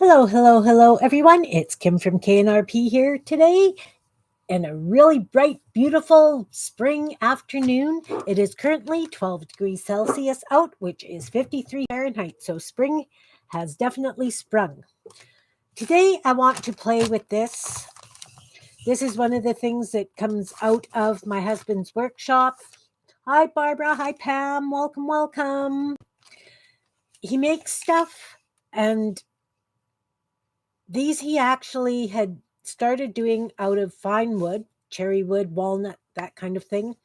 Hello, hello, hello, everyone. It's Kim from K&RP here today in a really bright, beautiful spring afternoon. It is currently 12 degrees Celsius out, which is 53 Fahrenheit. So spring has definitely sprung. Today, I want to play with this. This is one of the things that comes out of my husband's workshop. Hi, Barbara. Hi, Pam. Welcome, welcome. He makes stuff, and these he actually had started doing out of fine wood, cherry wood, walnut, that kind of thing,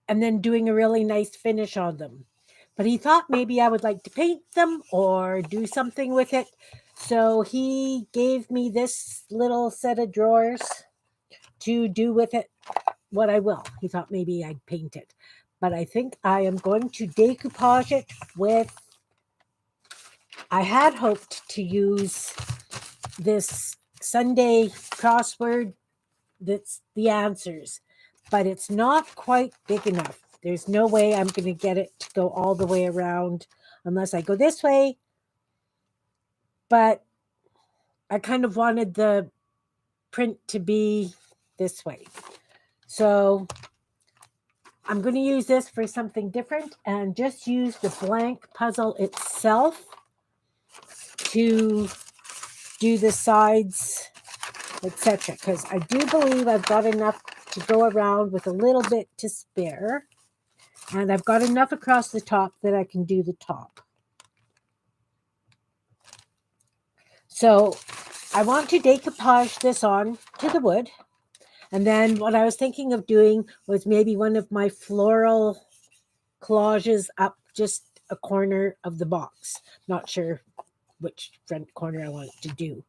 and then doing a really nice finish on them. But he thought maybe I would like to paint them or do something with it. So he gave me this little set of drawers to do with it what I will. He thought maybe I'd paint it. But I think I am going to decoupage it with, I had hoped to use this Sunday crossword that's the answers, but it's not quite big enough. There's no way I'm going to get it to go all the way around unless I go this way. But I kind of wanted the print to be this way. So I'm going to use this for something different and just use the blank puzzle itself to do the sides, etc. Because I do believe I've got enough to go around with a little bit to spare. And I've got enough across the top that I can do the top. So I want to decoupage this on to the wood. And then what I was thinking of doing was maybe one of my floral collages up just a corner of the box. Not sure which front corner I want to do.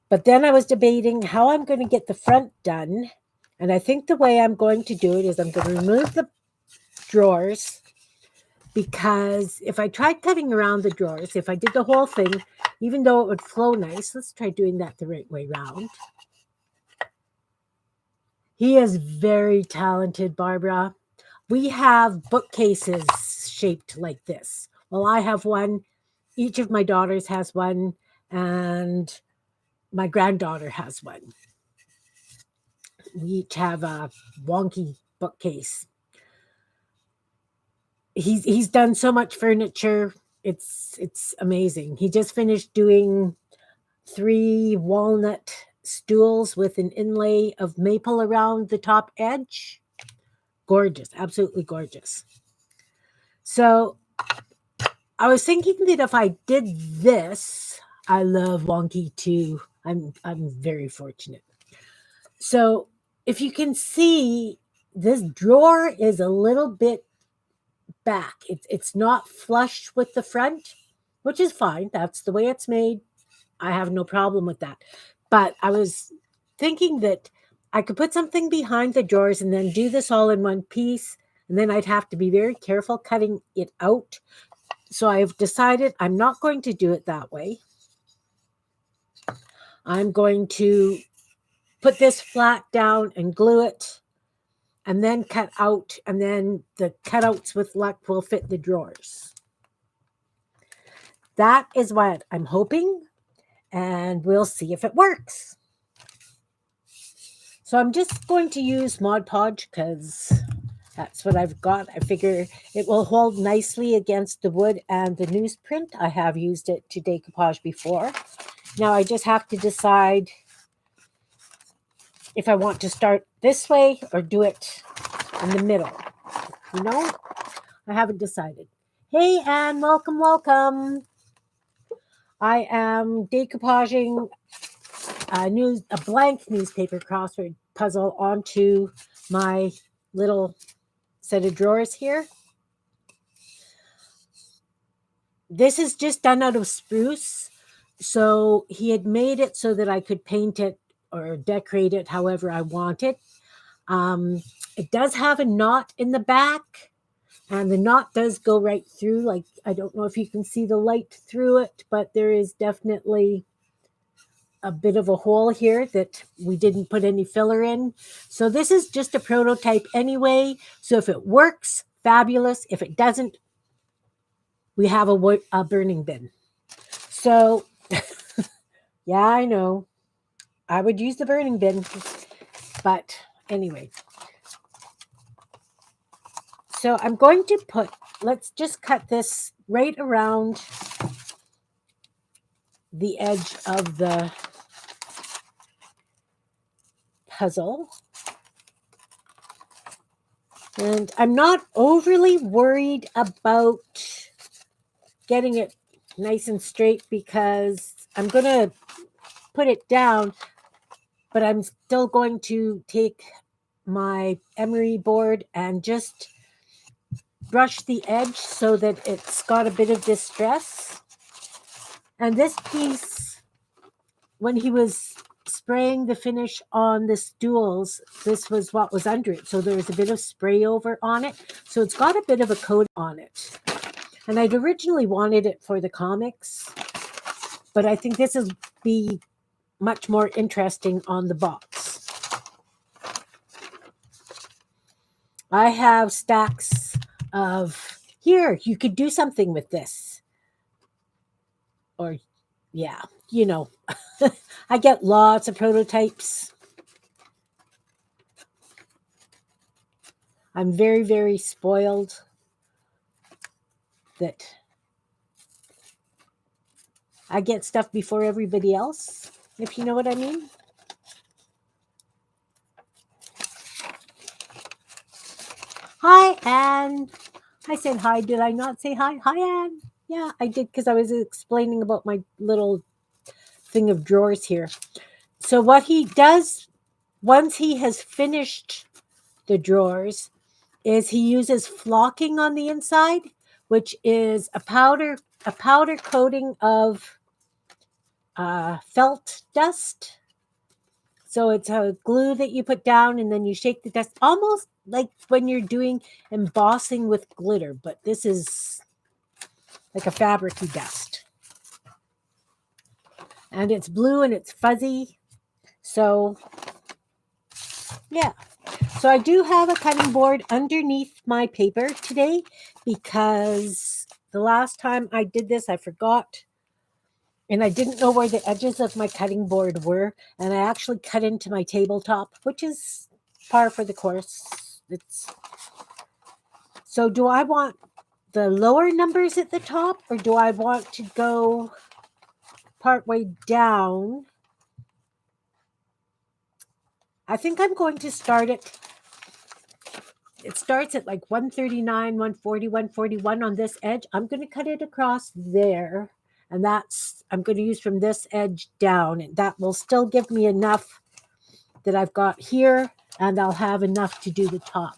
But then I was debating how I'm going to get the front done. And I think the way I'm going to do it is I'm going to remove the drawers, because if I tried cutting around the drawers, if I did the whole thing, even though it would flow nice, let's try doing that the right way around. He is very talented, Barbara. We have bookcases shaped like this. Well, I have one. Each of my daughters has one, and my granddaughter has one. We each have a wonky bookcase. He's done so much furniture. It's amazing. He just finished doing 3 walnut stools with an inlay of maple around the top edge. Gorgeous, absolutely gorgeous. So I was thinking that if I did this, I love wonky too. I'm very fortunate. So if you can see, this drawer is a little bit back. It's not flush with the front, which is fine. That's the way it's made. I have no problem with that. But I was thinking that I could put something behind the drawers and then do this all in one piece. And then I'd have to be very careful cutting it out. So I've decided I'm not going to do it that way. I'm going to put this flat down and glue it, and then cut out, and then the cutouts with luck will fit the drawers. That is what I'm hoping, and we'll see if it works. So I'm just going to use Mod Podge because that's what I've got. I figure it will hold nicely against the wood and the newsprint. I have used it to decoupage before. Now I just have to decide if I want to start this way or do it in the middle. You know, I haven't decided. Hey, Anne, welcome, welcome. I am decoupaging a blank newspaper crossword puzzle onto my little set of drawers here. This is just done out of spruce. So he had made it so that I could paint it or decorate it however I want it. It does have a knot in the back, and the knot does go right through. Like, I don't know if you can see the light through it, but there is definitely a bit of a hole here that we didn't put any filler in. So this is just a prototype anyway. So if it works, fabulous. If it doesn't, we have a burning bin. So Yeah, I know. I would use the burning bin. But anyway. So I'm going to let's just cut this right around the edge of the puzzle. And I'm not overly worried about getting it nice and straight because I'm going to put it down, but I'm still going to take my emery board and just brush the edge so that it's got a bit of distress. And this piece, when he was spraying the finish on the stools, this was what was under it. So there was a bit of spray over on it. So it's got a bit of a coat on it. And I'd originally wanted it for the comics, but I think this will be much more interesting on the box. I have stacks of, here, you could do something with this. Or, yeah, you know, I get lots of prototypes. I'm very, very spoiled that I get stuff before everybody else, if you know what I mean. Hi, Anne. I said hi. Did I not say hi? Hi, Anne. Yeah, I did because I was explaining about my little thing of drawers here. So what he does once he has finished the drawers is he uses flocking on the inside, which is a powder coating of felt dust. So it's a glue that you put down and then you shake the dust, almost like when you're doing embossing with glitter, but this is like a fabricy dust. And it's blue and it's fuzzy. So, yeah. So I do have a cutting board underneath my paper today because the last time I did this, I forgot. And I didn't know where the edges of my cutting board were. And I actually cut into my tabletop, which is par for the course. So do I want the lower numbers at the top or do I want to go partway down? I think I'm going to start it. It starts at like 139, 140, 141 on this edge. I'm going to cut it across there. And I'm going to use from this edge down. And that will still give me enough that I've got here. And I'll have enough to do the top.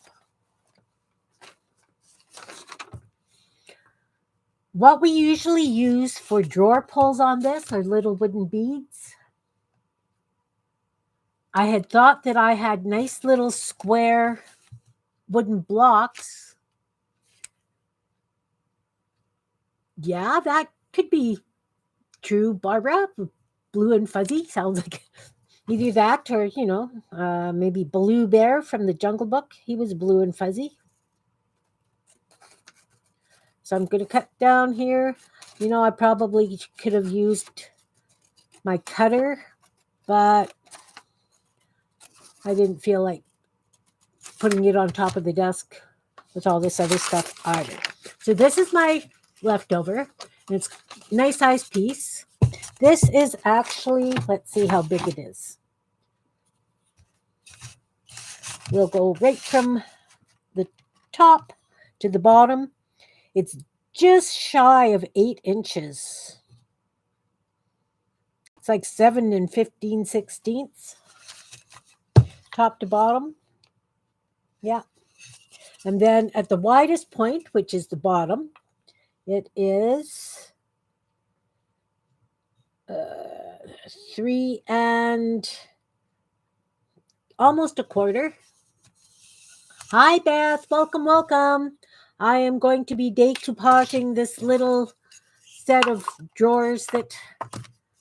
What we usually use for drawer pulls on this are little wooden beads. I had thought that I had nice little square wooden blocks. Yeah, that could be true, Barbara. Blue and fuzzy sounds like either that or, maybe Blue Bear from the Jungle Book. He was blue and fuzzy. So I'm going to cut down here. I probably could have used my cutter, but I didn't feel like putting it on top of the desk with all this other stuff either. So this is my leftover, and it's a nice size piece. This is actually, let's see how big it is. We'll go right from the top to the bottom. It's just shy of 8 inches. It's like 7 15/16 top to bottom. Yeah. And then at the widest point, which is the bottom, it is 3 and almost a quarter. Hi, Beth. Welcome, welcome. I am going to be decoupaging this little set of drawers that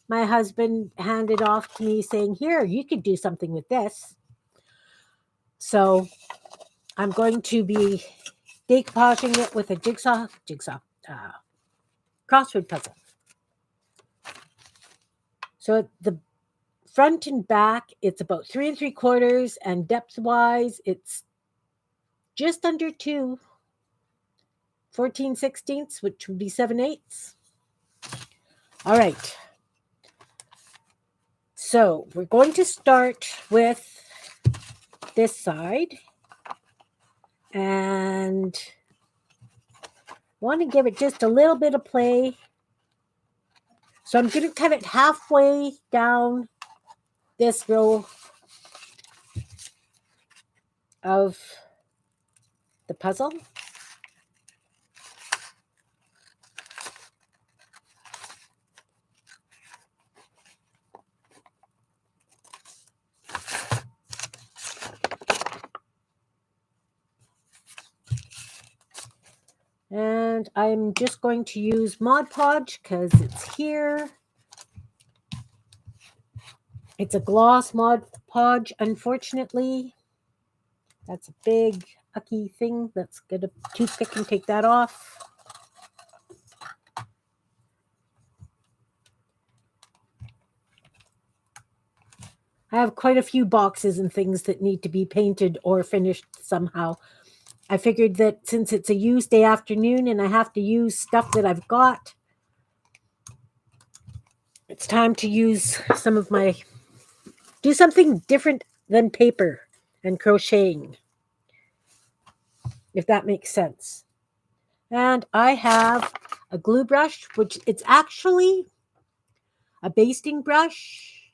my husband handed off to me saying, here, you could do something with this. So I'm going to be decoupaging it with a jigsaw crossword puzzle. So at the front and back, it's about 3 3/4, and depth-wise, it's just under 2, 14/16, which would be 7/8. All right. So we're going to start with this side, and want to give it just a little bit of play. So I'm going to cut it halfway down this row of the puzzle. And I'm just going to use Mod Podge because it's here. It's a gloss Mod Podge, unfortunately. That's a big, ucky thing. Let's get a toothpick and take that off. I have quite a few boxes and things that need to be painted or finished somehow. I figured that since it's a Useday afternoon and I have to use stuff that I've got, it's time to use some of my, do something different than paper and crocheting, if that makes sense. And I have a glue brush, which it's actually a basting brush,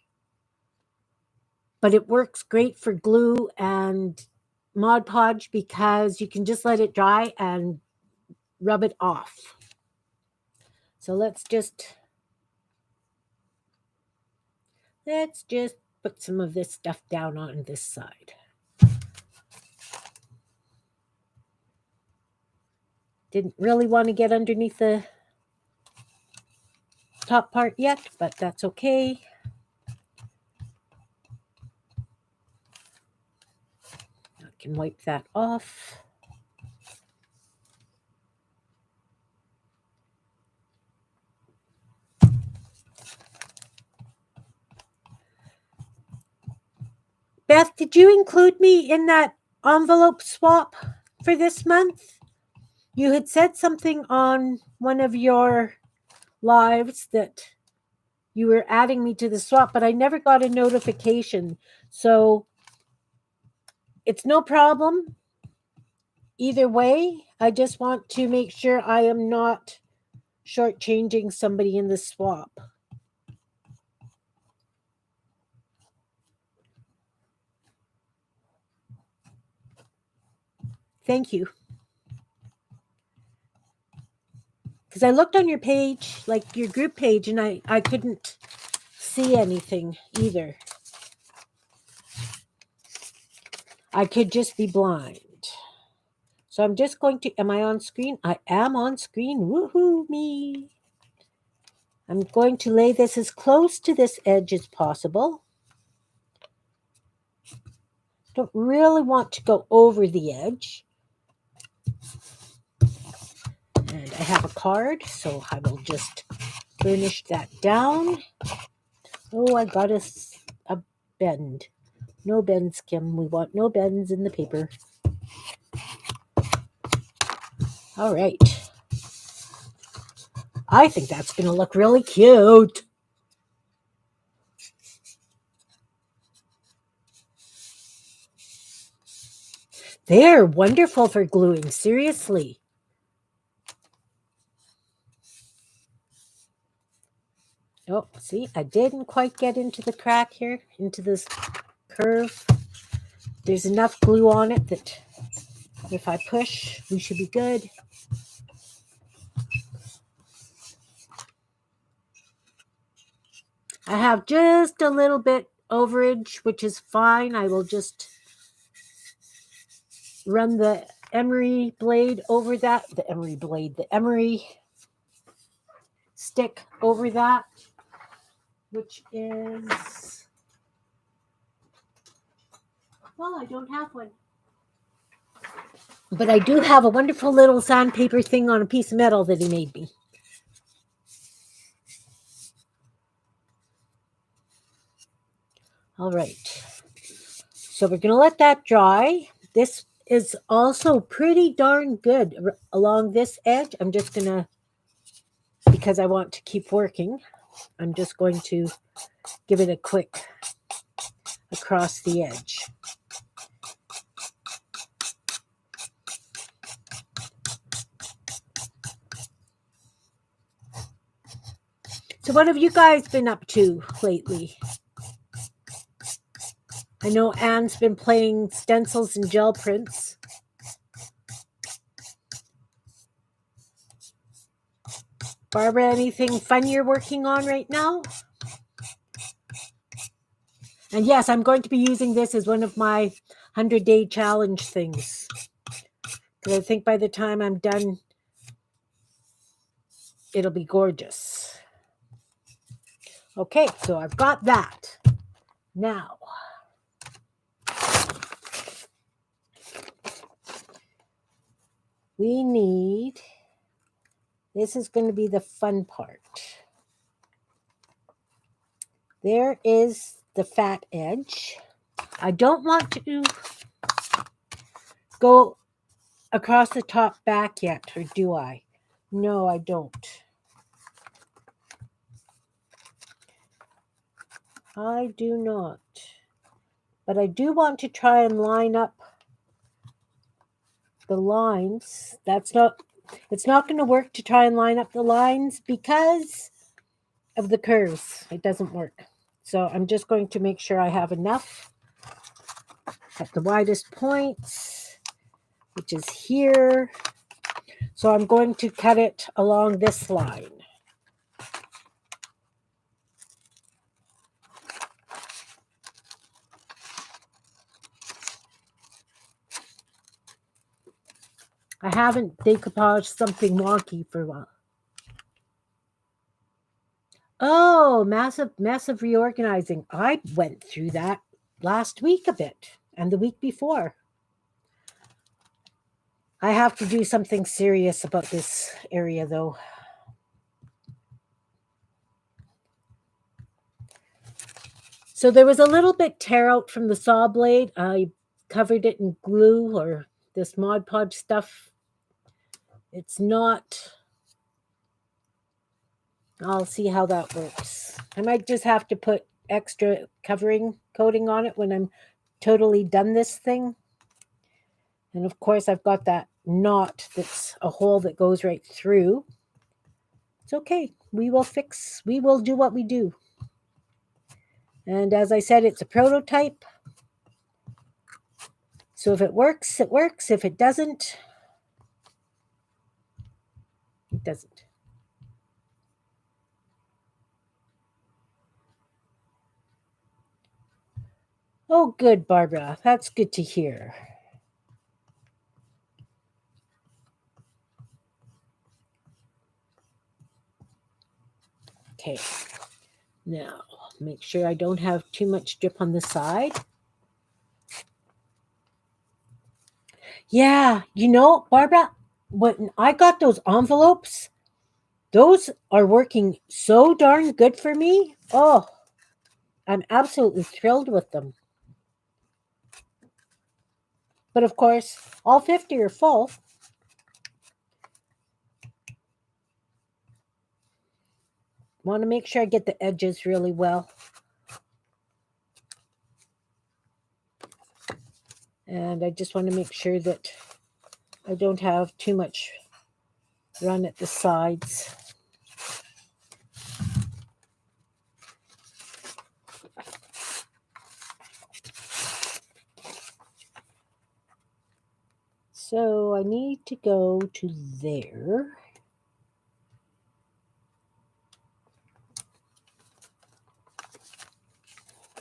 but it works great for glue and Mod Podge because you can just let it dry and rub it off. So let's just put some of this stuff down on this side. Didn't really want to get underneath the top part yet, but that's okay. I can wipe that off. Beth, did you include me in that envelope swap for this month? You had said something on one of your lives that you were adding me to the swap, but I never got a notification. So it's no problem. Either way, I just want to make sure I am not shortchanging somebody in the swap. Thank you. Because I looked on your page, like your group page, and I couldn't see anything either. I could just be blind. So I'm just going to, am I on screen? I am on screen. Woohoo me. I'm going to lay this as close to this edge as possible. Don't really want to go over the edge. And I have a card, so I will just burnish that down. Oh, I got us a bend. No bends, Kim. We want no bends in the paper. All right. I think that's going to look really cute. They're wonderful for gluing, seriously. Oh, see, I didn't quite get into the crack here, into this curve. There's enough glue on it that if I push, we should be good. I have just a little bit overage, which is fine. I will just run the emery blade over that, the emery stick over that, which is, well, I don't have one. But I do have a wonderful little sandpaper thing on a piece of metal that he made me. All right. So we're going to let that dry. This is also pretty darn good along this edge. I'm just going to, because I want to keep working, I'm just going to give it a quick across the edge. So what have you guys been up to lately? I know Anne's been playing stencils and gel prints. Barbara, anything fun you're working on right now? And yes, I'm going to be using this as one of my 100-day challenge things. Because I think by the time I'm done, it'll be gorgeous. Okay, so I've got that. Now, we need, this is going to be the fun part. There is the fat edge. I don't want to go across the top back yet, or do I? No, I don't. I do not. But I do want to try and line up the lines. It's not going to work to try and line up the lines because of the curves. It doesn't work. So I'm just going to make sure I have enough at the widest points, which is here. So I'm going to cut it along this line. I haven't decoupaged something wonky for a while. Oh, massive reorganizing. I went through that last week a bit and the week before. I have to do something serious about this area, though. So there was a little bit tear out from the saw blade. I covered it in glue or this Mod Podge stuff. It's not... I'll see how that works. I might just have to put extra covering coating on it when I'm totally done this thing. And of course, I've got that knot that's a hole that goes right through. It's okay. We will do what we do. And as I said, it's a prototype. So if it works, it works. If it doesn't, it doesn't. Oh, good, Barbara. That's good to hear. Okay. Now, make sure I don't have too much drip on the side. Yeah, Barbara, when I got those envelopes, those are working so darn good for me. Oh, I'm absolutely thrilled with them. But of course, all 50 are full. Want to make sure I get the edges really well. And I just want to make sure that I don't have too much run at the sides. So I need to go to there.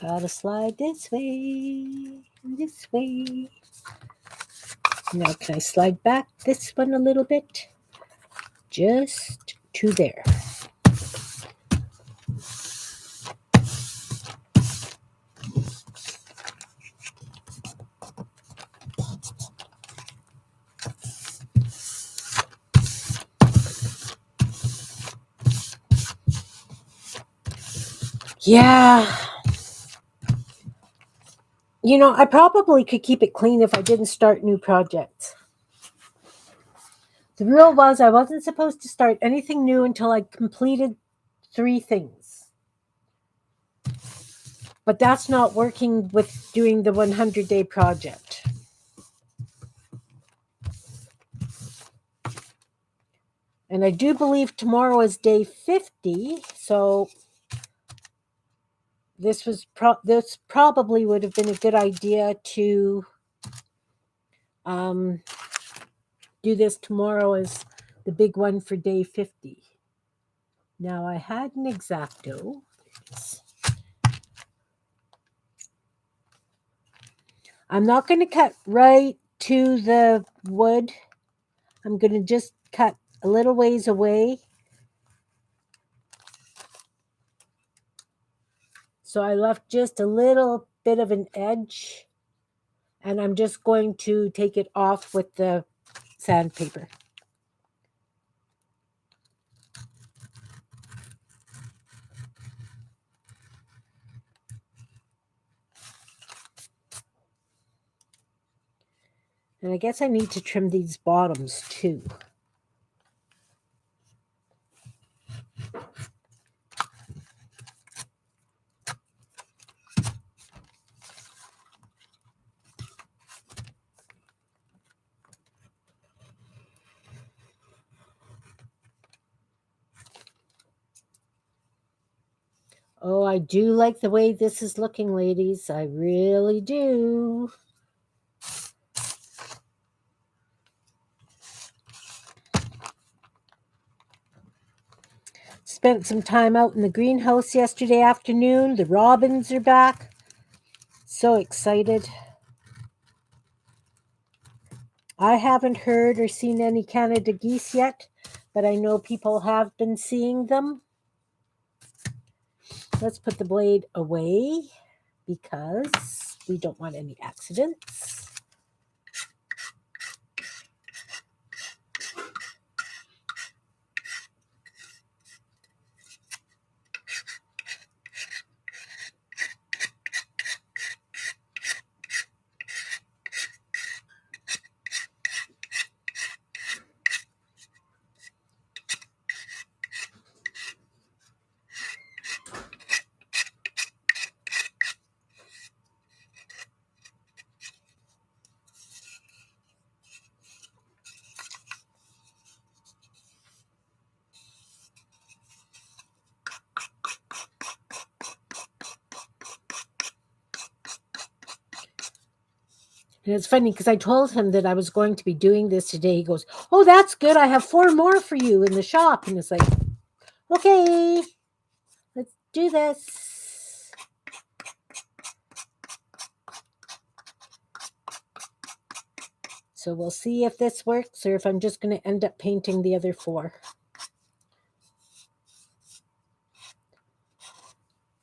Gotta slide this way. Now can I slide back this one a little bit? Just to there. Yeah. I probably could keep it clean if I didn't start new projects. The rule was I wasn't supposed to start anything new until I completed 3 things. But that's not working with doing the 100-day project. And I do believe tomorrow is day 50, so this probably would have been a good idea to do this tomorrow as the big one for day 50. Now I had an X-Acto. I'm not going to cut right to the wood. I'm going to just cut a little ways away. So I left just a little bit of an edge, and I'm just going to take it off with the sandpaper. And I guess I need to trim these bottoms too. Oh, I do like the way this is looking, ladies. I really do. Spent some time out in the greenhouse yesterday afternoon. The robins are back. So excited. I haven't heard or seen any Canada geese yet, but I know people have been seeing them. Let's put the blade away because we don't want any accidents. And it's funny because I told him that I was going to be doing this today. He goes, "Oh, that's good. I have 4 more for you in the shop." And it's like, okay, let's do this. So we'll see if this works or if I'm just going to end up painting the other 4.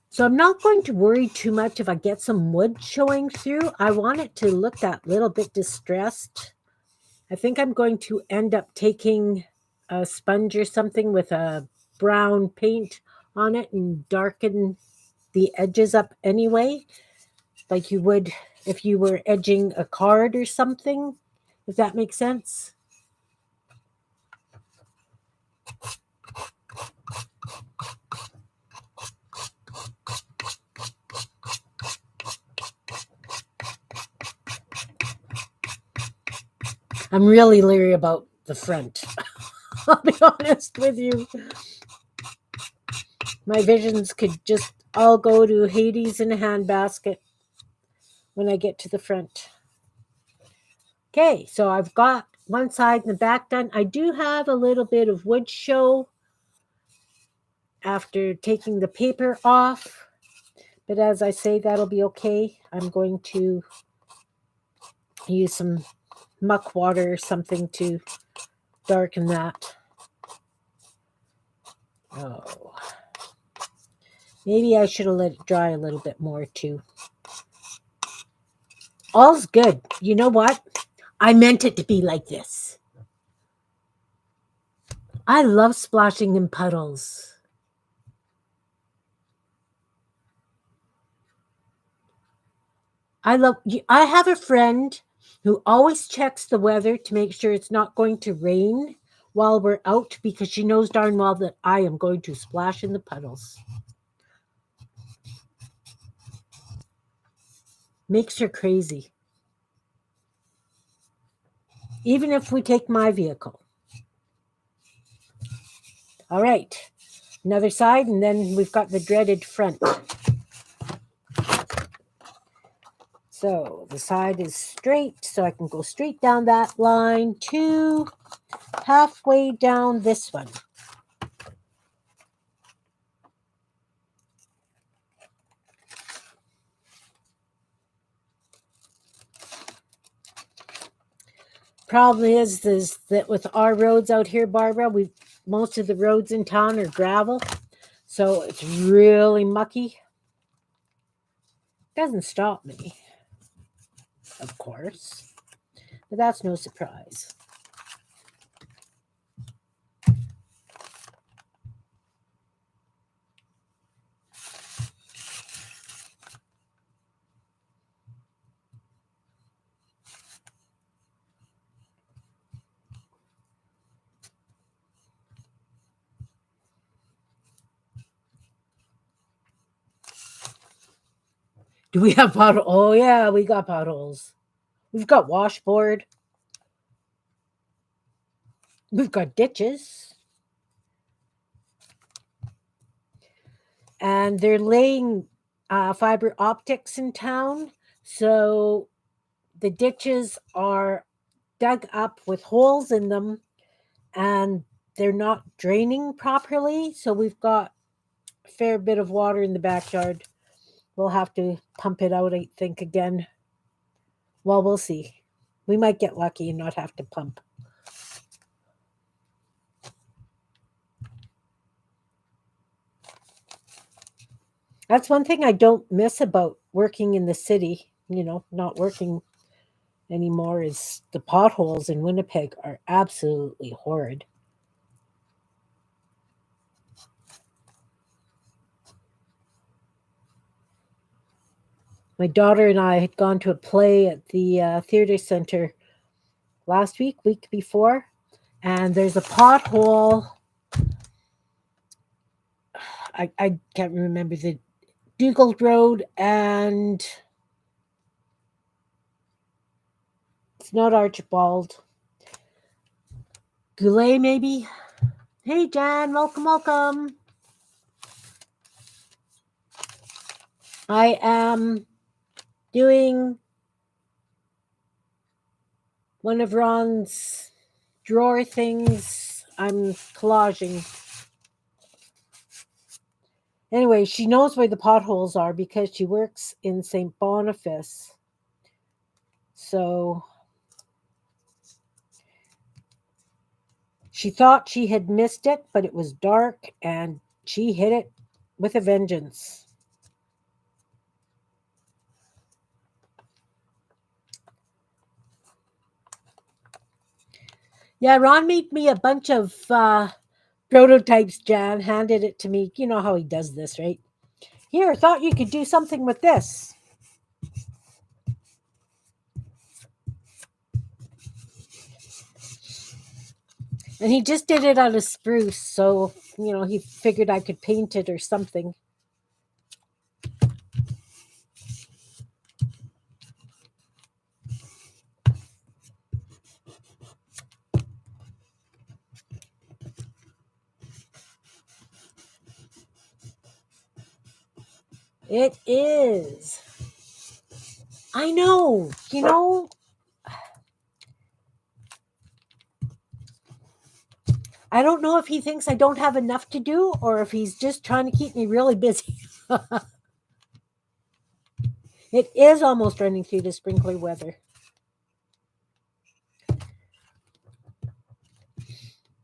So I'm not going to worry too much if I get some wood showing through. I want it to look that little bit distressed. I think I'm going to end up taking a sponge or something with a brown paint on it and darken the edges up anyway, like you would if you were edging a card or something, if that makes sense. I'm really leery about the front. I'll be honest with you. My visions could just all go to Hades in a handbasket when I get to the front. Okay, so I've got one side and the back done. I do have a little bit of wood show after taking the paper off, but as I say, that'll be okay. I'm going to use some muck water or something to darken that. Oh, maybe I should have let it dry a little bit more too. All's good. You know what? I meant it to be like this. I love splashing in puddles. I have a friend who always checks the weather to make sure it's not going to rain while we're out because she knows darn well that I am going to splash in the puddles. Makes her crazy. Even if we take my vehicle. All right. Another side, and then we've got the dreaded front. So the side is straight, so I can go straight down that line to halfway down this one. Problem is that with our roads out here, Barbara, most of the roads in town are gravel, so it's really mucky. Doesn't stop me, of course, but that's no surprise. Do we have potholes? Oh, yeah, we got potholes. We've got washboard. We've got ditches. And they're laying fiber optics in town. So the ditches are dug up with holes in them and they're not draining properly. So we've got a fair bit of water in the backyard. We'll have to pump it out, I think, again. Well, we'll see. We might get lucky and not have to pump. That's one thing I don't miss about working in the city, not working anymore, is the potholes in Winnipeg are absolutely horrid. My daughter and I had gone to a play at the theater center last week before, and there's a pothole. I can't remember the Dugald Road, and it's not Archibald. Goulet, maybe? Hey, Jan, welcome. I am doing one of Ron's drawer things. I'm collaging. Anyway, she knows where the potholes are because she works in St. Boniface. So she thought she had missed it, but it was dark and she hit it with a vengeance. Yeah, Ron made me a bunch of prototypes, Jan, handed it to me. You know how he does this, right? Here, thought you could do something with this. And he just did it out of spruce, so, he figured I could paint it or something. It is. I know. I don't know if he thinks I don't have enough to do or if he's just trying to keep me really busy. It is almost running through the sprinkler weather.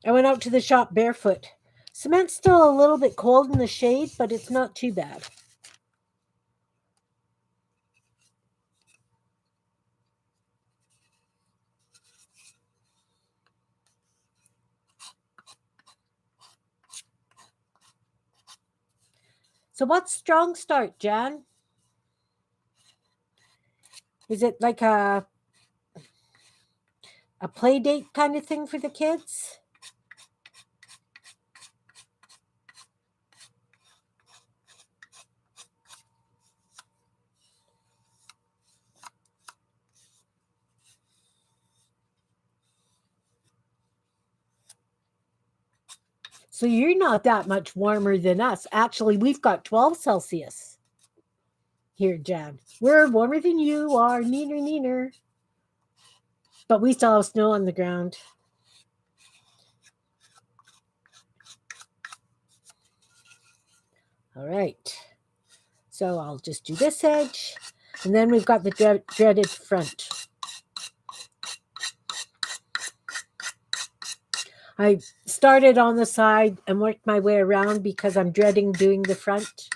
I went out to the shop barefoot. Cement's still a little bit cold in the shade, but it's not too bad. So what's strong start, Jan? Is it like a play date kind of thing for the kids? So you're not that much warmer than us. Actually, we've got 12 Celsius here, Jan. We're warmer than you are. Neener, neener. But we still have snow on the ground. All right. So I'll just do this edge. And then we've got the dreaded front. I started on the side and worked my way around because I'm dreading doing the front.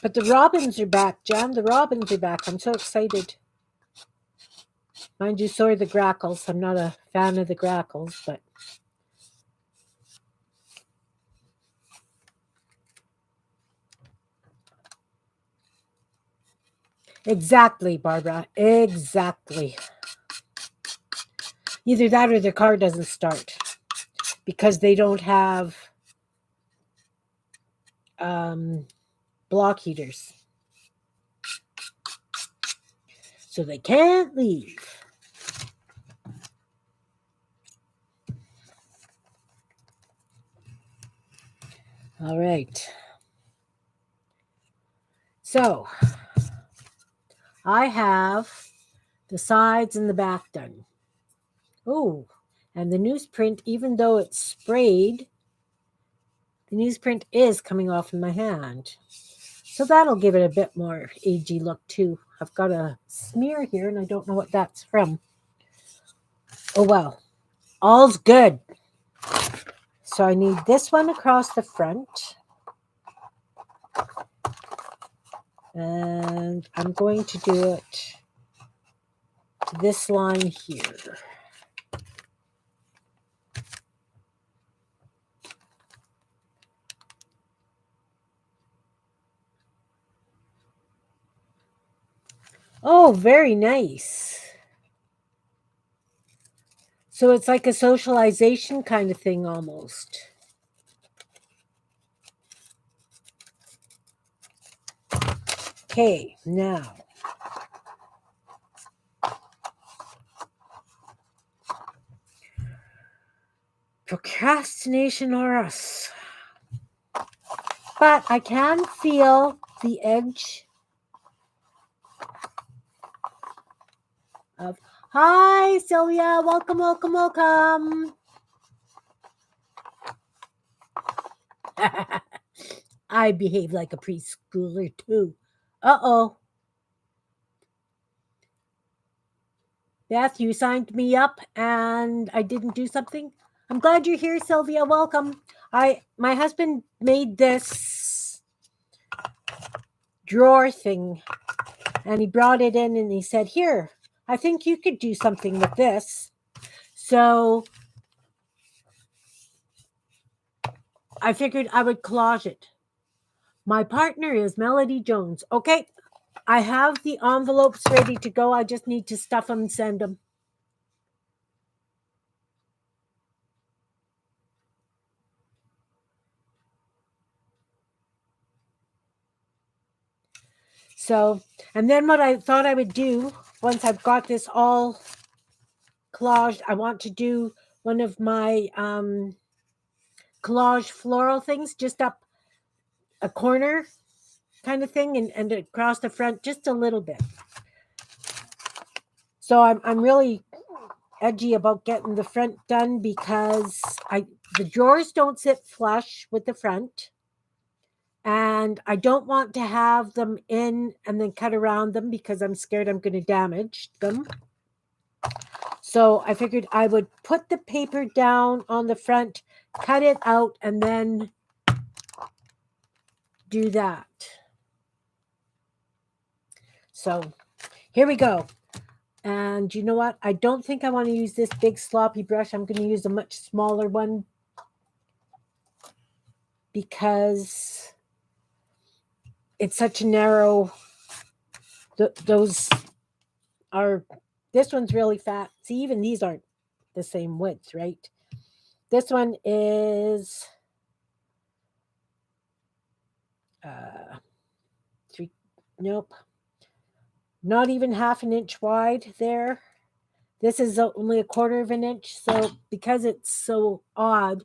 But the robins are back, Jan. The robins are back. I'm so excited. Mind you, so are the grackles. I'm not a fan of the grackles, but exactly, Barbara. Exactly. Either that or their car doesn't start because they don't have block heaters. So they can't leave. All right. So I have the sides and the back done. Oh, and the newsprint, even though it's sprayed, the newsprint is coming off in my hand. So that'll give it a bit more agey look too. I've got a smear here and I don't know what that's from. Oh well, all's good. So I need this one across the front. And I'm going to do it to this line here. Oh, very nice. So it's like a socialization kind of thing almost. Okay, now. Procrastination or us. But I can feel the edge of, hi, Sylvia, welcome, welcome, welcome. I behave like a preschooler too. Uh-oh. Beth, you signed me up and I didn't do something. I'm glad you're here, Sylvia. Welcome. My husband made this drawer thing and he brought it in and he said, here, I think you could do something with this. So I figured I would collage it. My partner is Melody Jones. Okay, I have the envelopes ready to go. I just need to stuff them and send them. So, and then what I thought I would do, once I've got this all collaged, I want to do one of my collage floral things just up a corner kind of thing and across the front just a little bit. So I'm really edgy about getting the front done because the drawers don't sit flush with the front. And I don't want to have them in and then cut around them because I'm scared I'm going to damage them. So I figured I would put the paper down on the front, cut it out, and then do that. So here we go. And you know what? I don't think I want to use this big sloppy brush. I'm going to use a much smaller one because it's such a narrow, those are, this one's really fat. See, even these aren't the same width, right? This one is three, nope, not even half an inch wide there. This is only a quarter of an inch. So because it's so odd.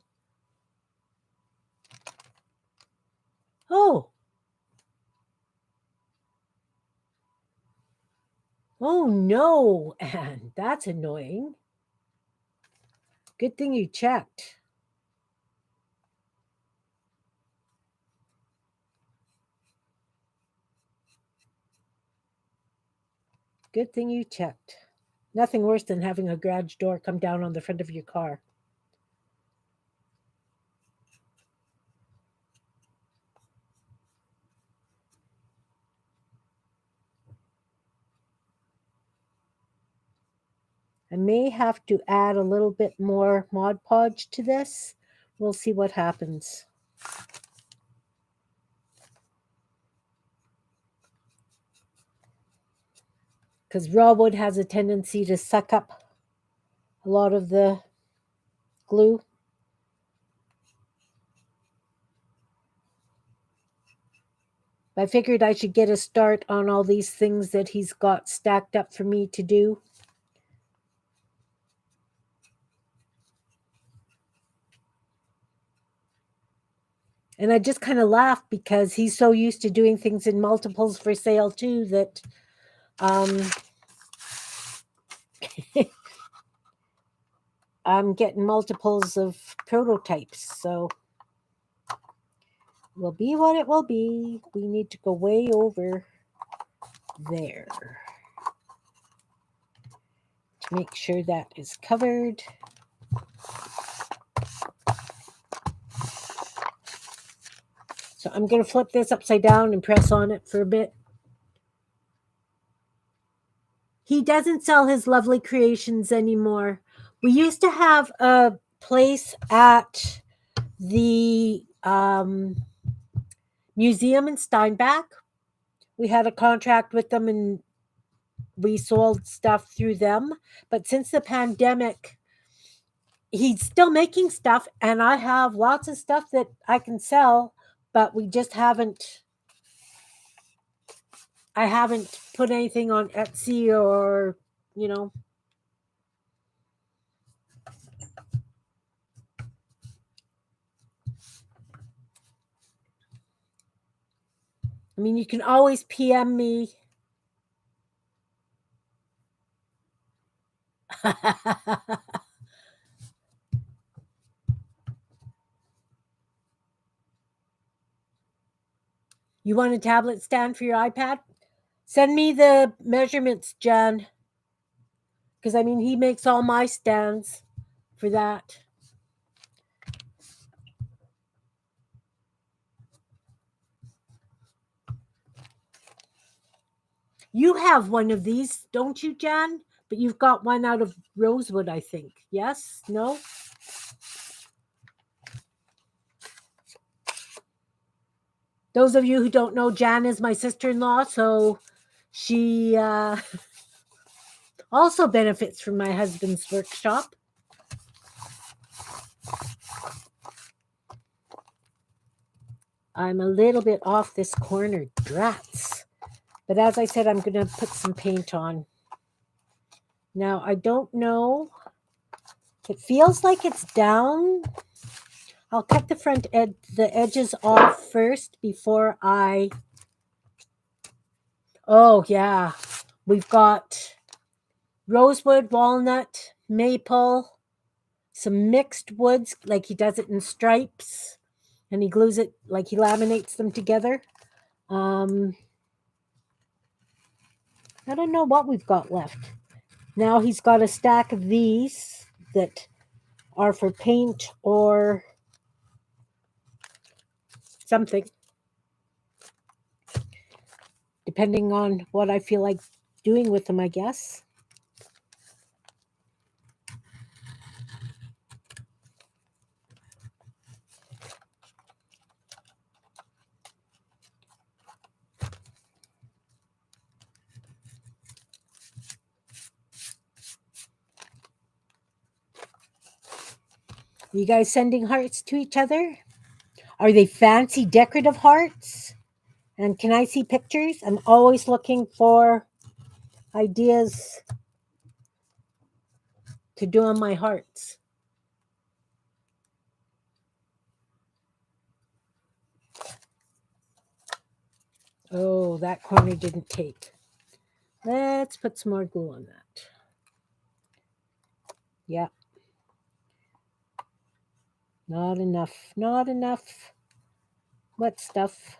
Oh no, Anne, that's annoying. Good thing you checked. Good thing you checked. Nothing worse than having a garage door come down on the front of your car. I may have to add a little bit more Mod Podge to this. We'll see what happens. Because raw wood has a tendency to suck up a lot of the glue. I figured I should get a start on all these things that he's got stacked up for me to do. And I just kind of laugh because he's so used to doing things in multiples for sale too that I'm getting multiples of prototypes. So will be what it will be. We need to go way over there to make sure that is covered. So I'm going to flip this upside down and press on it for a bit. He doesn't sell his lovely creations anymore. We used to have a place at the museum in Steinbach. We had a contract with them and we sold stuff through them. But since the pandemic, he's still making stuff, and I have lots of stuff that I can sell, but we just haven't. I haven't put anything on Etsy or, you know. I mean, you can always PM me. You want a tablet stand for your iPad? Send me the measurements, Jen. Because, I mean, he makes all my stands for that. You have one of these, don't you, Jan? But you've got one out of rosewood, I think. Yes? No? Those of you who don't know, Jan is my sister-in-law, so she also benefits from my husband's workshop. I'm a little bit off this corner, drats. But as I said, I'm going to put some paint on. Now, I don't know. It feels like it's down. I'll cut the front edge, the edges off first before I... Oh, yeah. We've got rosewood, walnut, maple, some mixed woods, like he does it in stripes, and he glues it, like he laminates them together. I don't know what we've got left. Now he's got a stack of these that are for paint or something, depending on what I feel like doing with them, I guess. You guys sending hearts to each other? Are they fancy decorative hearts? And can I see pictures? I'm always looking for ideas to do on my hearts. Oh, that corner didn't take. Let's put some more glue on that. Yeah. Not enough. Not enough wet stuff.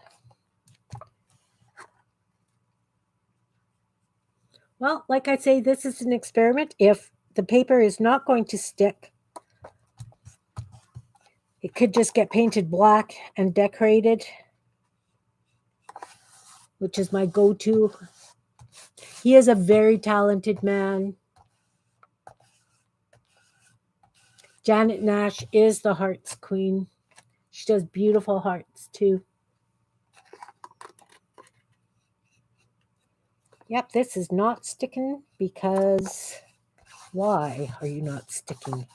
Well, like I say, this is an experiment. If the paper is not going to stick, it could just get painted black and decorated, which is my go-to. He is a very talented man. Janet Nash is the hearts queen. She does beautiful hearts too. Yep, this is not sticking because why are you not sticking?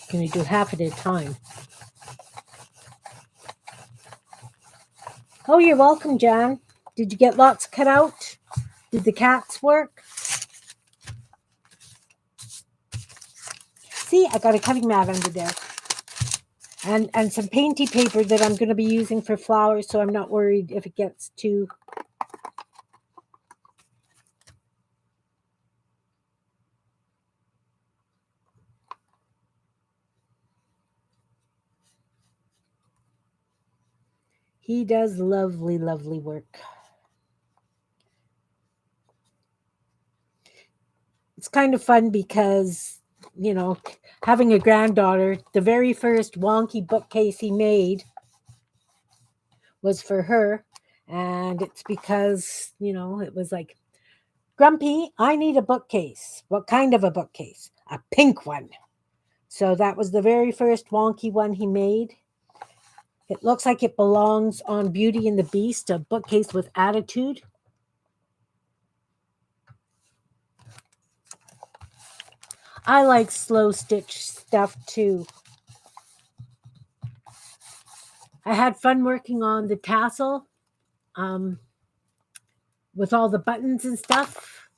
Can you do half at a time? Oh, you're welcome, Jan. Did you get lots cut out? Did the cats work? See, I got a cutting mat under there. And some painty paper that I'm going to be using for flowers, so I'm not worried if it gets too... He does lovely, lovely work. It's kind of fun because, you know, having a granddaughter, the very first wonky bookcase he made was for her. And it's because, you know, it was like, Grumpy, I need a bookcase. What kind of a bookcase? A pink one. So that was the very first wonky one he made. It looks like it belongs on Beauty and the Beast, a bookcase with attitude. I like slow stitch stuff too. I had fun working on the tassel with all the buttons and stuff.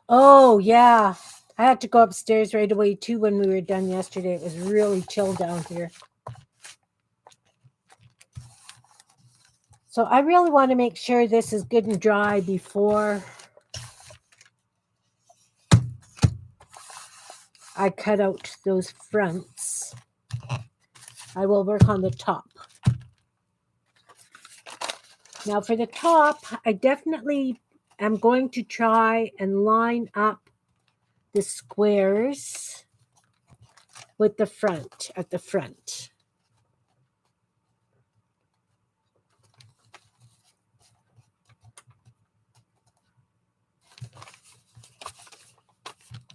Oh, yeah. I had to go upstairs right away too when we were done yesterday. It was really chill down here. So I really want to make sure this is good and dry before I cut out those fronts. I will work on the top. Now for the top, I definitely am going to try and line up the squares with the front, at the front.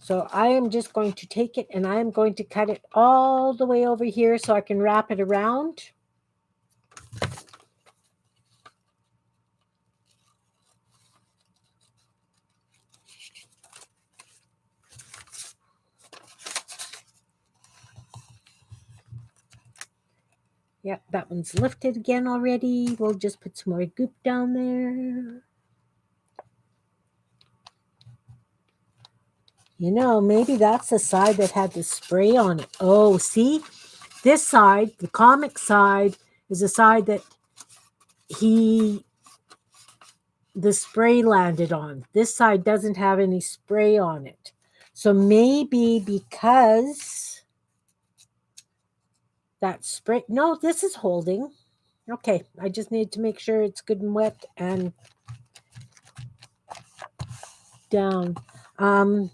So I am just going to take it and I am going to cut it all the way over here so I can wrap it around. Yep, that one's lifted again already. We'll just put some more goop down there. You know, maybe that's the side that had the spray on it. Oh, see? This side, the comic side, is the side that he the spray landed on. This side doesn't have any spray on it. So maybe because that spray, no, this is holding. Okay, I just need to make sure it's good and wet and down. I'm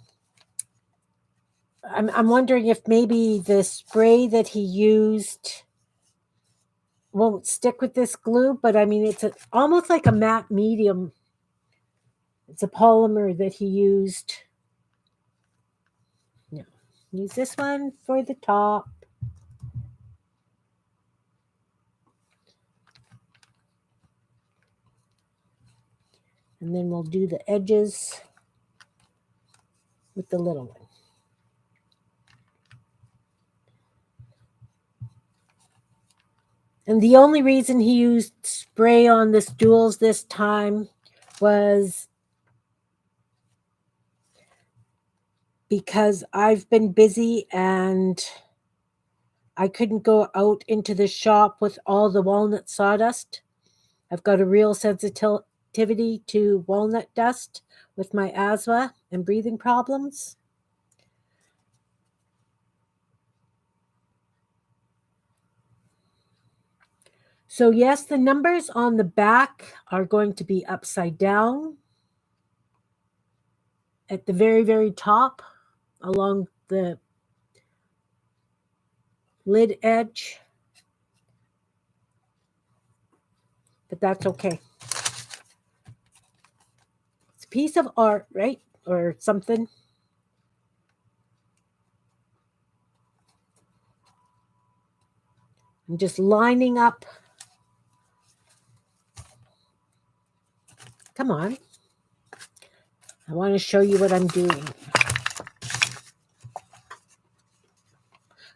wondering if maybe the spray that he used won't stick with this glue, but I mean, it's almost like a matte medium. It's a polymer that he used. No, use this one for the top. And then we'll do the edges with the little one. And the only reason he used spray on the stools this time was because I've been busy and I couldn't go out into the shop with all the walnut sawdust. I've got a real sensitivity to walnut dust with my asthma and breathing problems. So yes, the numbers on the back are going to be upside down at the very, very top along the lid edge. But that's okay. It's a piece of art, right? Or something. I'm just lining up. Come on. I want to show you what I'm doing.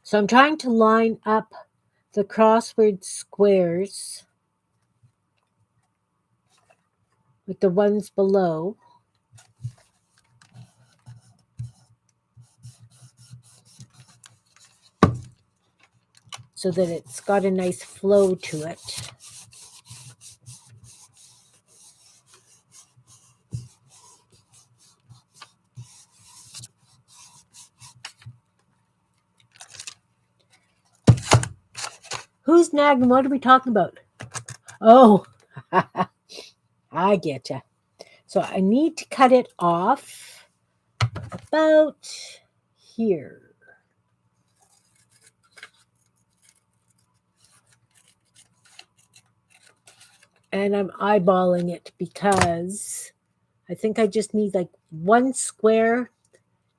So I'm trying to line up the crossword squares with the ones below. So that it's got a nice flow to it. Who's nagging? What are we talking about? Oh, I get you. So I need to cut it off about here. And I'm eyeballing it because I think I just need like one square.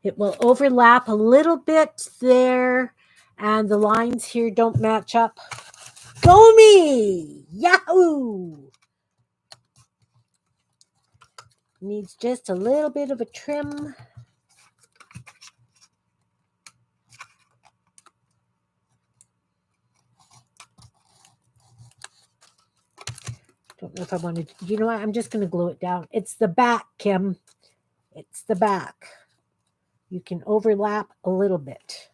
It will overlap a little bit there, and the lines here don't match up. Go me! Yahoo! Needs just a little bit of a trim. Don't know if I want to. You know what? I'm just going to glue it down. It's the back, Kim. It's the back. You can overlap a little bit.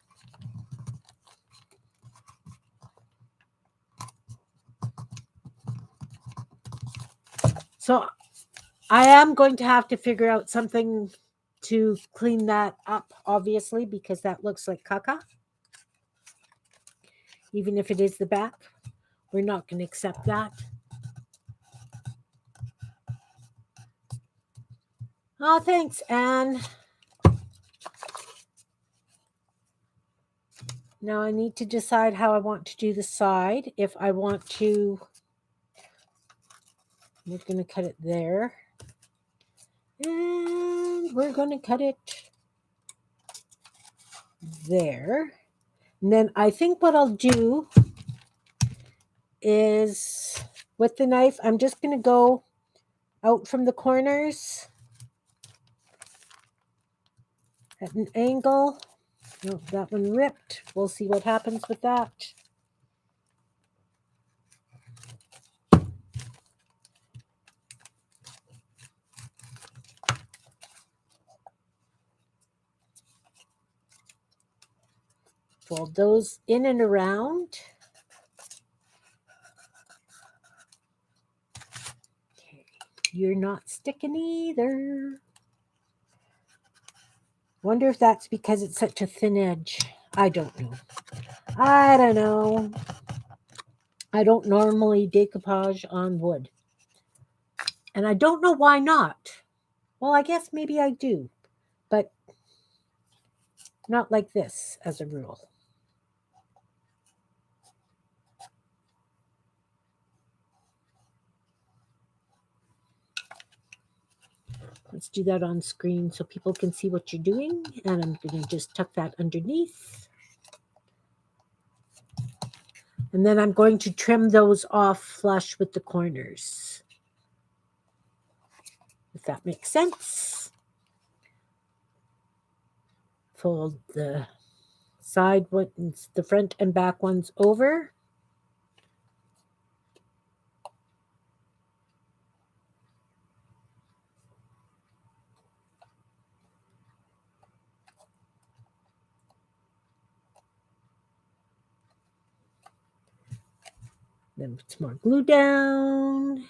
So I am going to have to figure out something to clean that up, obviously, because that looks like caca. Even if it is the back, we're not going to accept that. Oh, thanks, Anne. Now I need to decide how I want to do the side. If I want to, we're going to cut it there. And we're going to cut it there. And then I think what I'll do is with the knife, I'm just going to go out from the corners at an angle. Oh, that one ripped. We'll see what happens with that. Fold those in and around. Okay, you're not sticking either. Wonder if that's because it's such a thin edge. I don't know. I don't know. I don't normally decoupage on wood. And I don't know why not. Well, I guess maybe I do, but not like this as a rule. Let's do that on screen so people can see what you're doing. And I'm going to just tuck that underneath. And then I'm going to trim those off flush with the corners, if that makes sense. Fold the side ones, the front and back ones over. Then put some more glue down.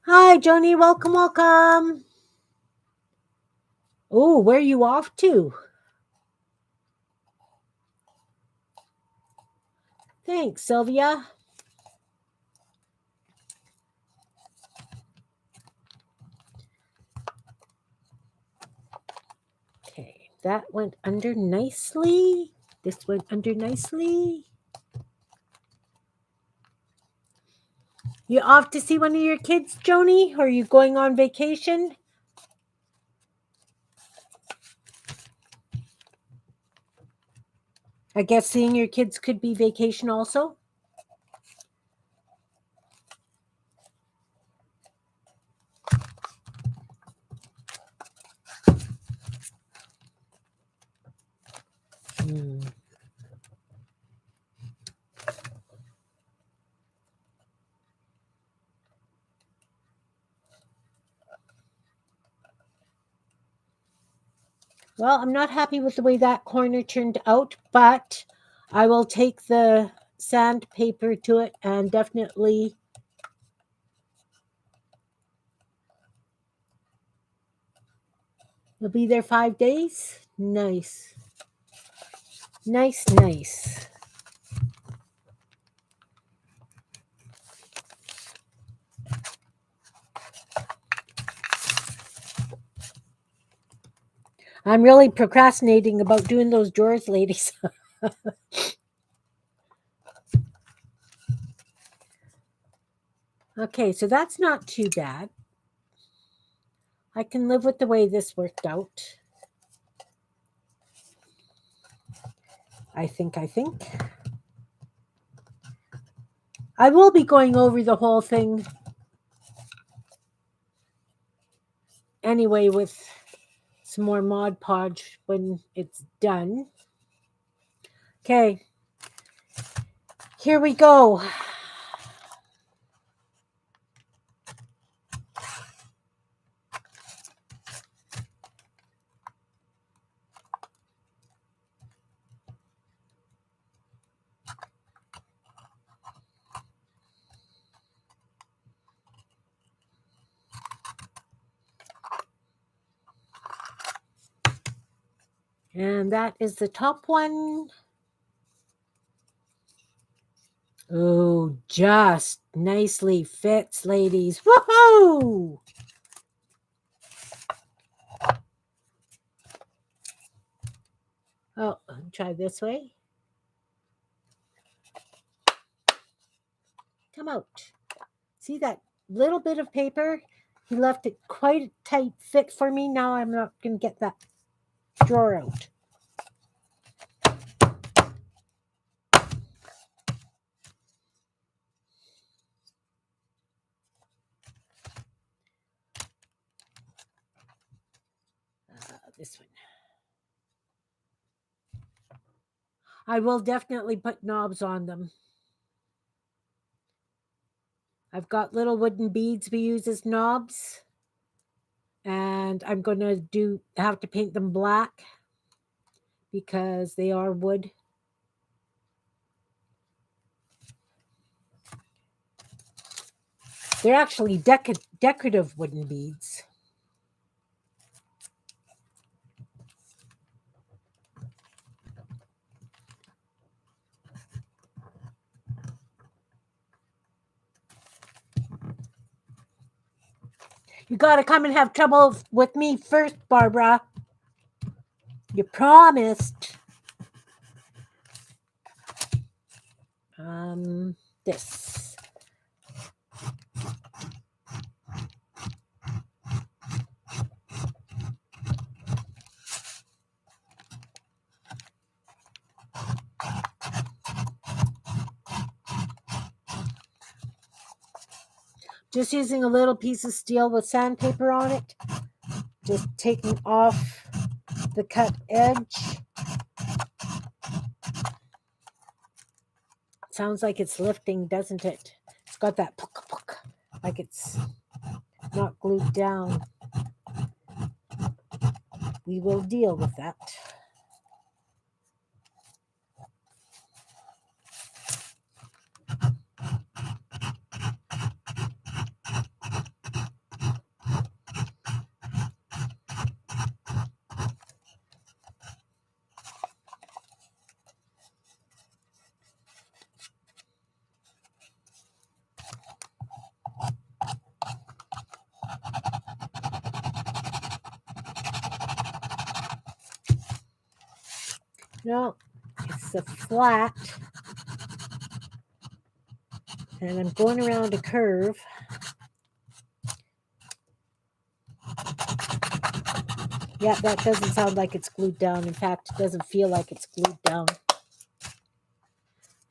Hi, Joni. Welcome, welcome. Oh, where are you off to? Thanks, Sylvia. Okay, that went under nicely. This went under nicely. You off to see one of your kids, Joni? Or are you going on vacation? I guess seeing your kids could be vacation also. Well, I'm not happy with the way that corner turned out, but I will take the sandpaper to it and definitely you'll be there 5 days. Nice. Nice, nice. I'm really procrastinating about doing those drawers, ladies. Okay, so that's not too bad. I can live with the way this worked out. I think. I will be going over the whole thing anyway with some more Mod Podge when it's done. Okay, here we go. And that is the top one. Oh, just nicely fits, ladies. Woohoo! Oh, try this way. Come out. See that little bit of paper? He left it quite a tight fit for me. Now I'm not going to get that drawer out. This one. I will definitely put knobs on them. I've got little wooden beads we use as knobs. And I'm going to have to paint them black because they are wood. They're actually decorative wooden beads. You got to come and have trouble with me first, Barbara. You promised. This. Just using a little piece of steel with sandpaper on it. Just taking off the cut edge. Sounds like it's lifting, doesn't it? It's got that puk puk, like it's not glued down. We will deal with that. No, it's a flat. And I'm going around a curve. Yeah, that doesn't sound like it's glued down. In fact, it doesn't feel like it's glued down.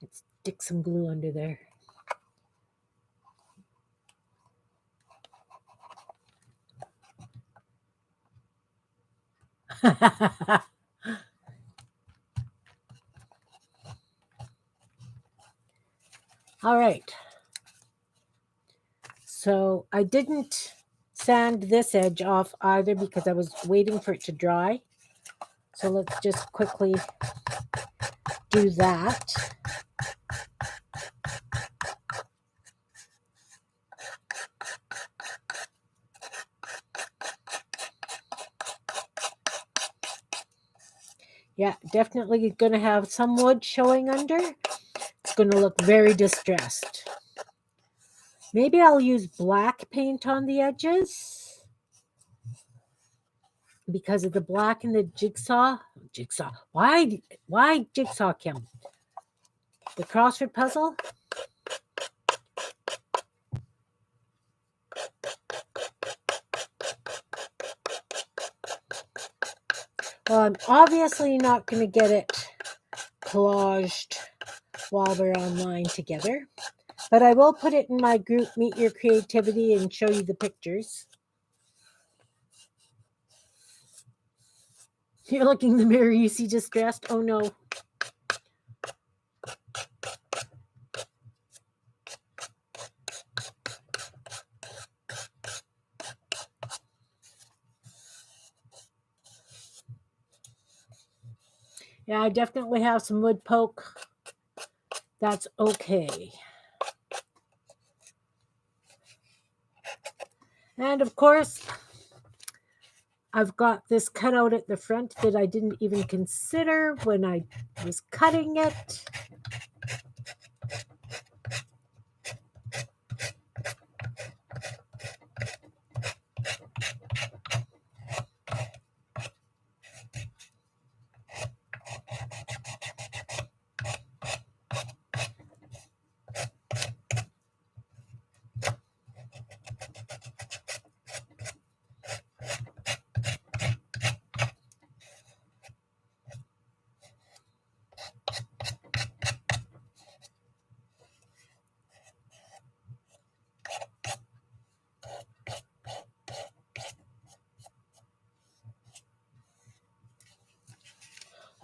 Let's stick some glue under there. All right. So I didn't sand this edge off either because I was waiting for it to dry. So let's just quickly do that. Yeah, definitely going to have some wood showing under. It's going to look very distressed. Maybe I'll use black paint on the edges because of the black in the jigsaw. Why jigsaw, Kim? The crossword puzzle? Well, I'm obviously not going to get it collaged while we're online together, but I will put it in my group, Meet Your Creativity, and show you the pictures. You're looking in the mirror, you see distressed? Oh no. Yeah, I definitely have some wood poke. That's okay. And of course, I've got this cutout at the front that I didn't even consider when I was cutting it.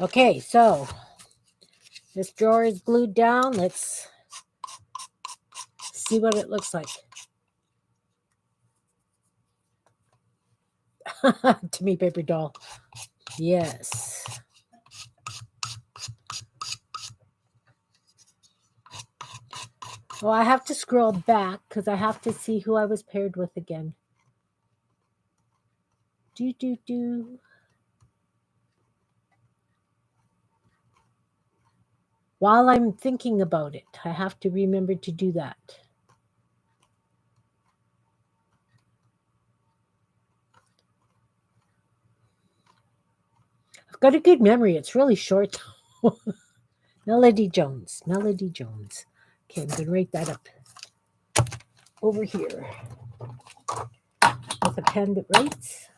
Okay, so this drawer is glued down. Let's see what it looks like. To me, paper doll. Yes. Oh, I have to scroll back because I have to see who I was paired with again. Do. While I'm thinking about it, I have to remember to do that. I've got a good memory. It's really short. Melody Jones. Melody Jones. Okay, I'm going to write that up over here with a pen that writes.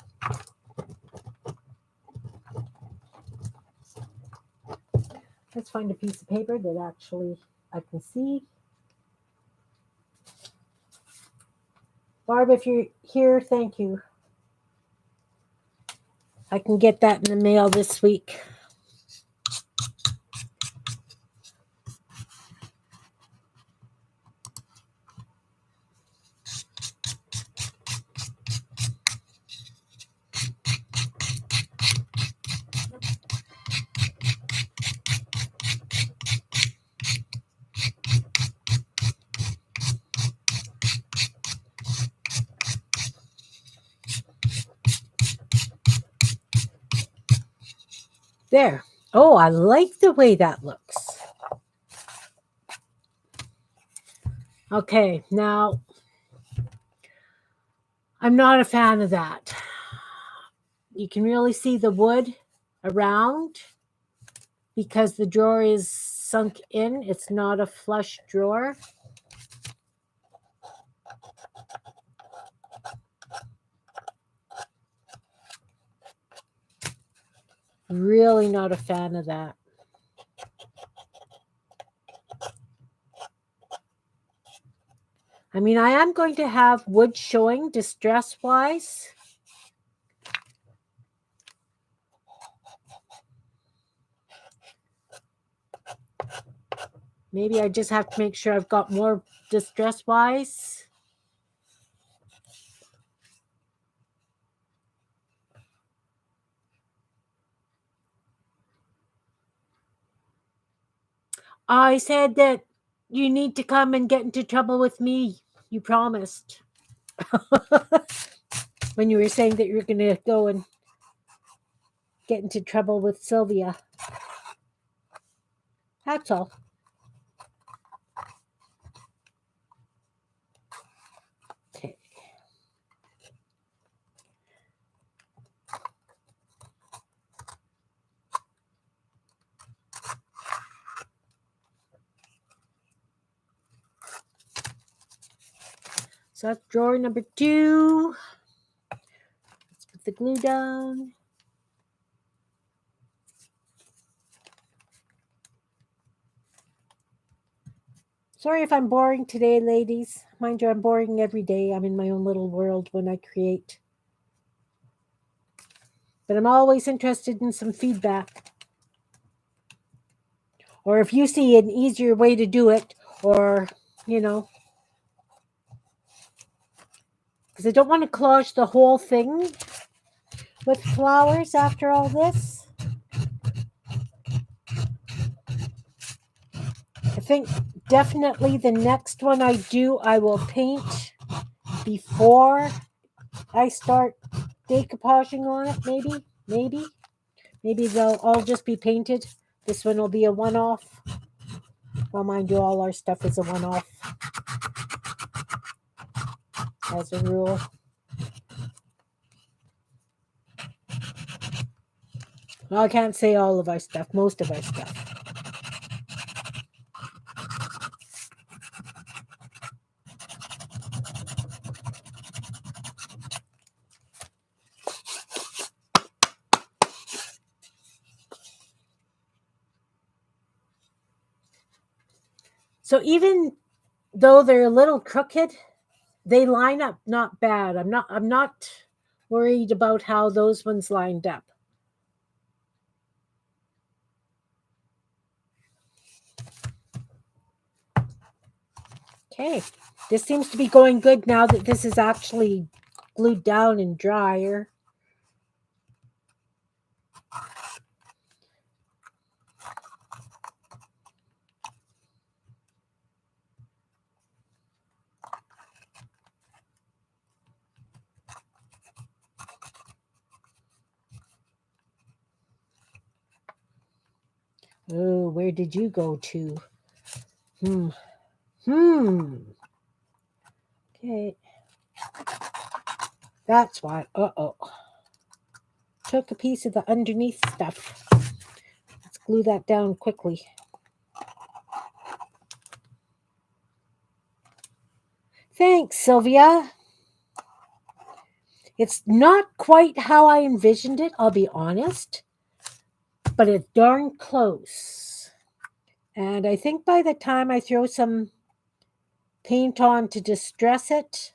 Let's find a piece of paper that actually I can see. Barb, if you're here, thank you. I can get that in the mail this week. There. Oh, I like the way that looks. Okay, now I'm not a fan of that. You can really see the wood around because the drawer is sunk in. It's not a flush drawer. Really not a fan of that. I mean, I am going to have wood showing distress-wise. Maybe I just have to make sure I've got more distress-wise. I said that you need to come and get into trouble with me. You promised. When you were saying that you were going to go and get into trouble with Sylvia. That's all. Okay. So that's drawer number 2. Let's put the glue down. Sorry if I'm boring today, ladies. Mind you, I'm boring every day. I'm in my own little world when I create. But I'm always interested in some feedback. Or if you see an easier way to do it, or, because I don't want to collage the whole thing with flowers after all this. I think definitely the next one I do, I will paint before I start decoupaging on it, maybe. Maybe they'll all just be painted. This one will be a one-off. Well, mind you, all our stuff is a one-off, as a rule. Well, I can't say all of our stuff, most of our stuff. So even though they're a little crooked, they line up not bad. I'm not worried about how those ones lined up. Okay, this seems to be going good now that this is actually glued down and drier. Oh, where did you go to? Okay. That's why. Uh-oh. Took a piece of the underneath stuff. Let's glue that down quickly. Thanks, Sylvia. It's not quite how I envisioned it, I'll be honest, but it's darn close. And I think by the time I throw some paint on to distress it,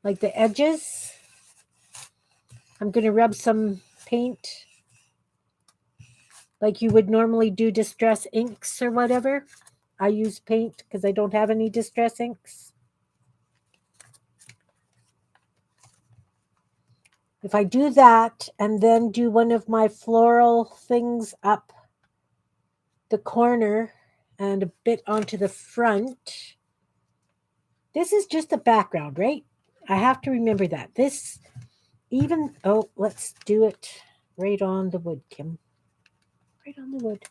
like the edges, I'm going to rub some paint like you would normally do distress inks or whatever. I use paint because I don't have any distress inks. If I do that and then do one of my floral things up the corner and a bit onto the front, this is just the background, right? I have to remember that. Let's do it right on the wood, Kim. Right on the wood.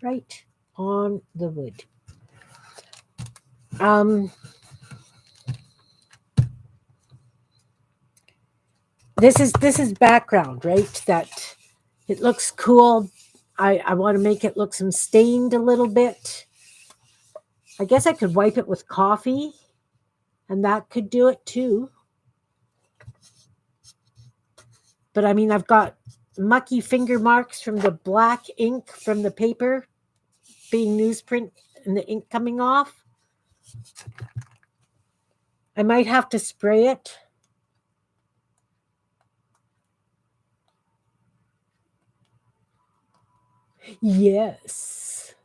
Right on the wood. This is background, right? That it looks cool. I want to make it look some stained a little bit. I guess I could wipe it with coffee, and that could do it too. But I mean, I've got mucky finger marks from the black ink from the paper being newsprint and the ink coming off. I might have to spray it. Yes.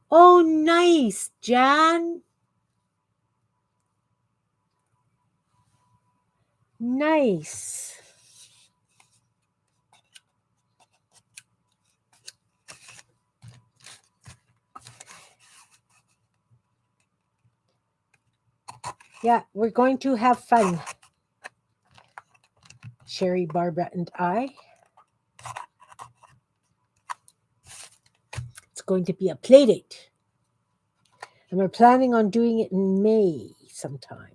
Oh, nice, Jan. Nice. Yeah, we're going to have fun. Sherry, Barbara, and I. It's going to be a play date. And we're planning on doing it in May sometime.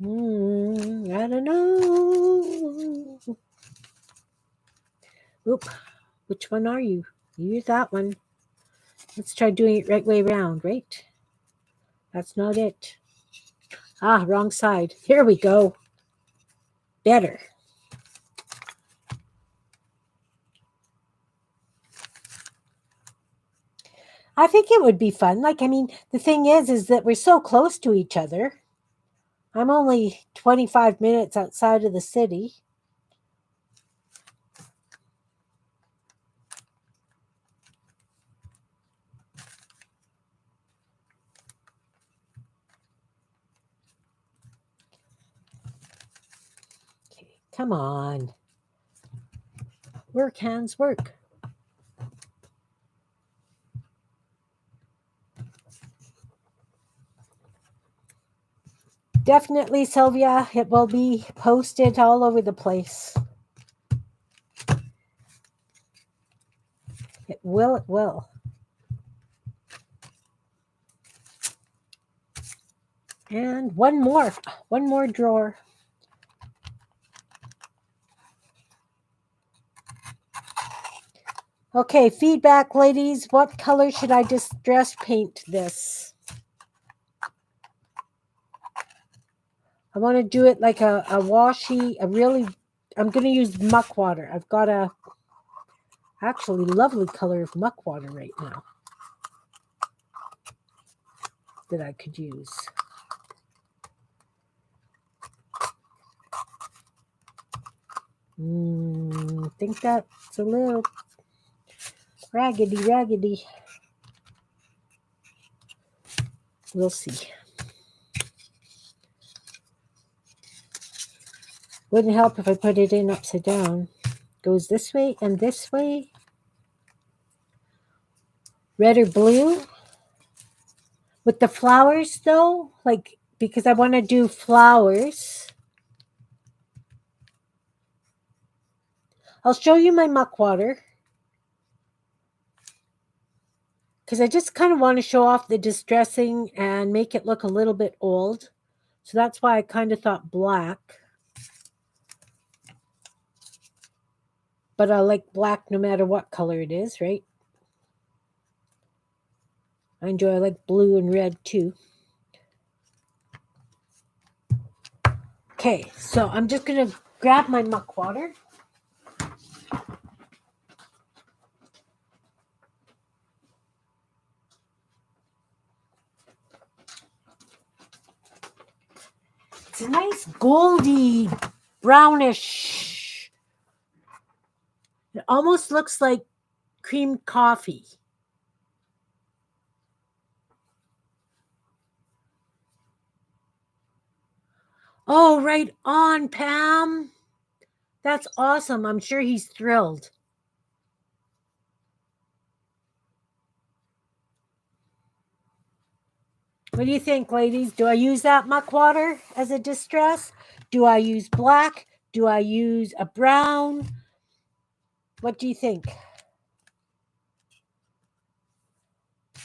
I don't know. Oop, which one are you? You're that one. Let's try doing it right way around, right? That's not it. Ah, wrong side. Here we go. Better. I think it would be fun. Like, I mean, the thing is that we're so close to each other. I'm only 25 minutes outside of the city. Okay, come on. Work, hands, work. Definitely, Sylvia. It will be posted all over the place. It will, it will. And one more drawer. Okay, feedback, ladies. What color should I distress paint this? I want to do it like a washy, I'm going to use muck water. I've got a actually lovely color of muck water right now that I could use. I think that's a little Raggedy, raggedy. We'll see. Wouldn't help if I put it in upside down. Goes this way and this way. Red or blue. With the flowers though, like, because I want to do flowers. I'll show you my muck water. Because I just kind of want to show off the distressing and make it look a little bit old. So that's why I kind of thought black. But I like black no matter what color it is, right? I like blue and red too. Okay, so I'm just going to grab my muck water. It's a nice goldy, brownish. It almost looks like creamed coffee. Oh, right on, Pam. That's awesome. I'm sure he's thrilled. What do you think, ladies? Do I use that muck water as a distress? Do I use black? Do I use a brown? What do you think? I'm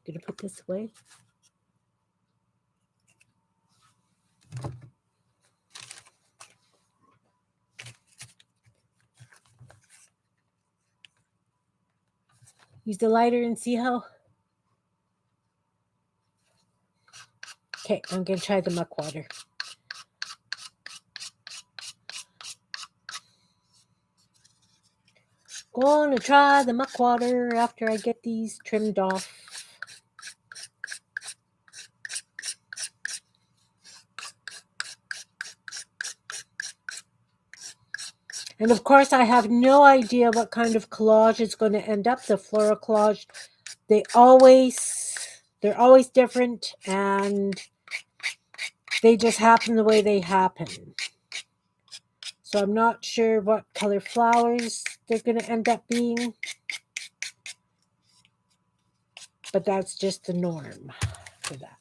going to put this away. Use the lighter and see how. Okay, I'm going to try the muck water. Going to try the muck water after I get these trimmed off. And of course, I have no idea what kind of collage is going to end up. The floral collage, they're always different, and they just happen the way they happen. So I'm not sure what color flowers they're going to end up being, but that's just the norm for that.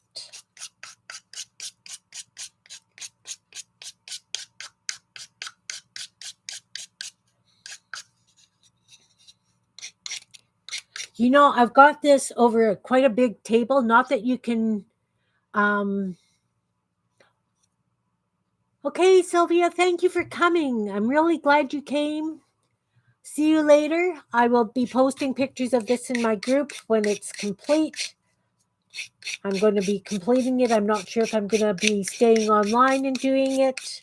You know, I've got this over quite a big table. Not that you can. Okay, Sylvia, thank you for coming. I'm really glad you came. See you later. I will be posting pictures of this in my group when it's complete. I'm going to be completing it. I'm not sure if I'm going to be staying online and doing it.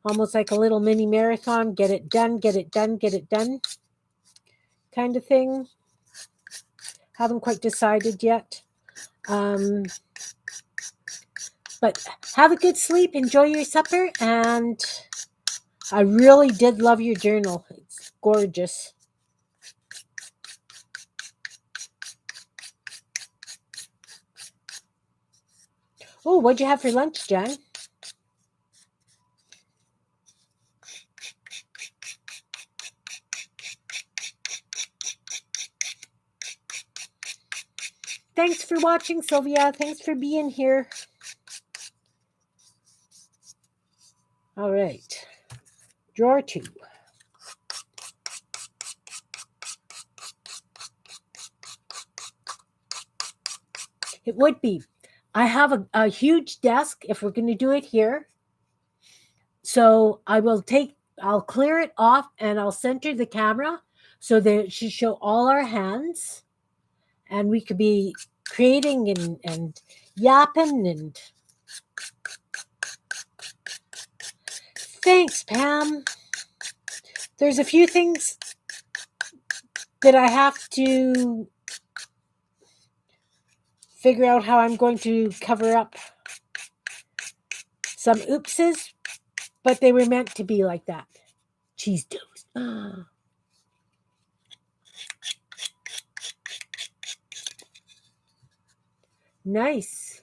Almost like a little mini marathon. Get it done, get it done, get it done kind of thing. Haven't quite decided yet. But have a good sleep. Enjoy your supper. And I really did love your journal. It's gorgeous. Oh, what'd you have for lunch, Jen? Thanks for watching, Sylvia. Thanks for being here. All right. Drawer 2. It would be. I have a huge desk if we're going to do it here. So I'll clear it off and I'll center the camera so that it should show all our hands. And we could be creating and yapping and... Thanks, Pam. There's a few things that I have to figure out how I'm going to cover up some oopses, but they were meant to be like that. Cheese toast. Nice.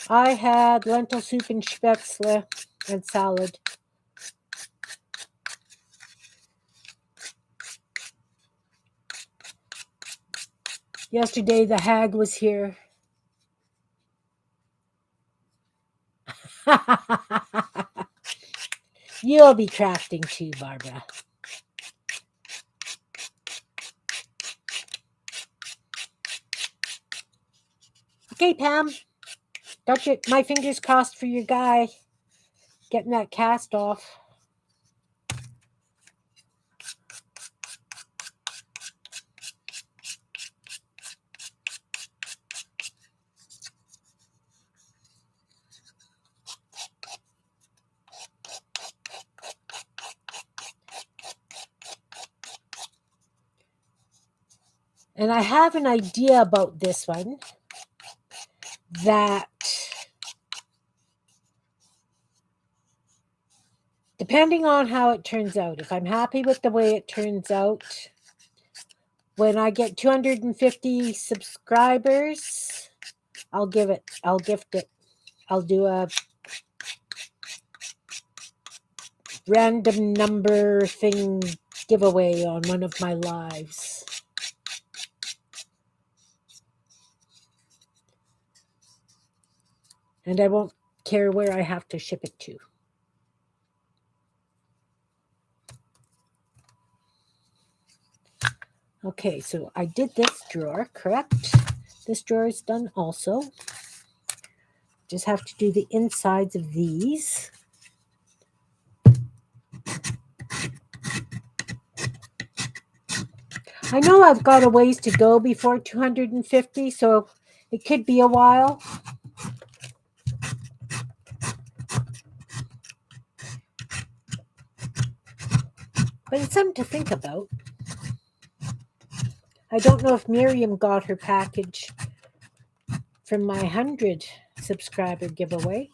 I had lentil soup and spätzle and salad. Yesterday the hag was here. You'll be crafting too, Barbara. Okay, Pam. Got my fingers crossed for your guy getting that cast off. And I have an idea about this one that, depending on how it turns out, if I'm happy with the way it turns out, when I get 250 subscribers, I'll gift it. I'll do a random number thing giveaway on one of my lives. And I won't care where I have to ship it to. Okay, so I did this drawer, correct? This drawer is done also. Just have to do the insides of these. I know I've got a ways to go before 250, so it could be a while. But it's something to think about. I don't know if Miriam got her package from my 100 subscriber giveaway.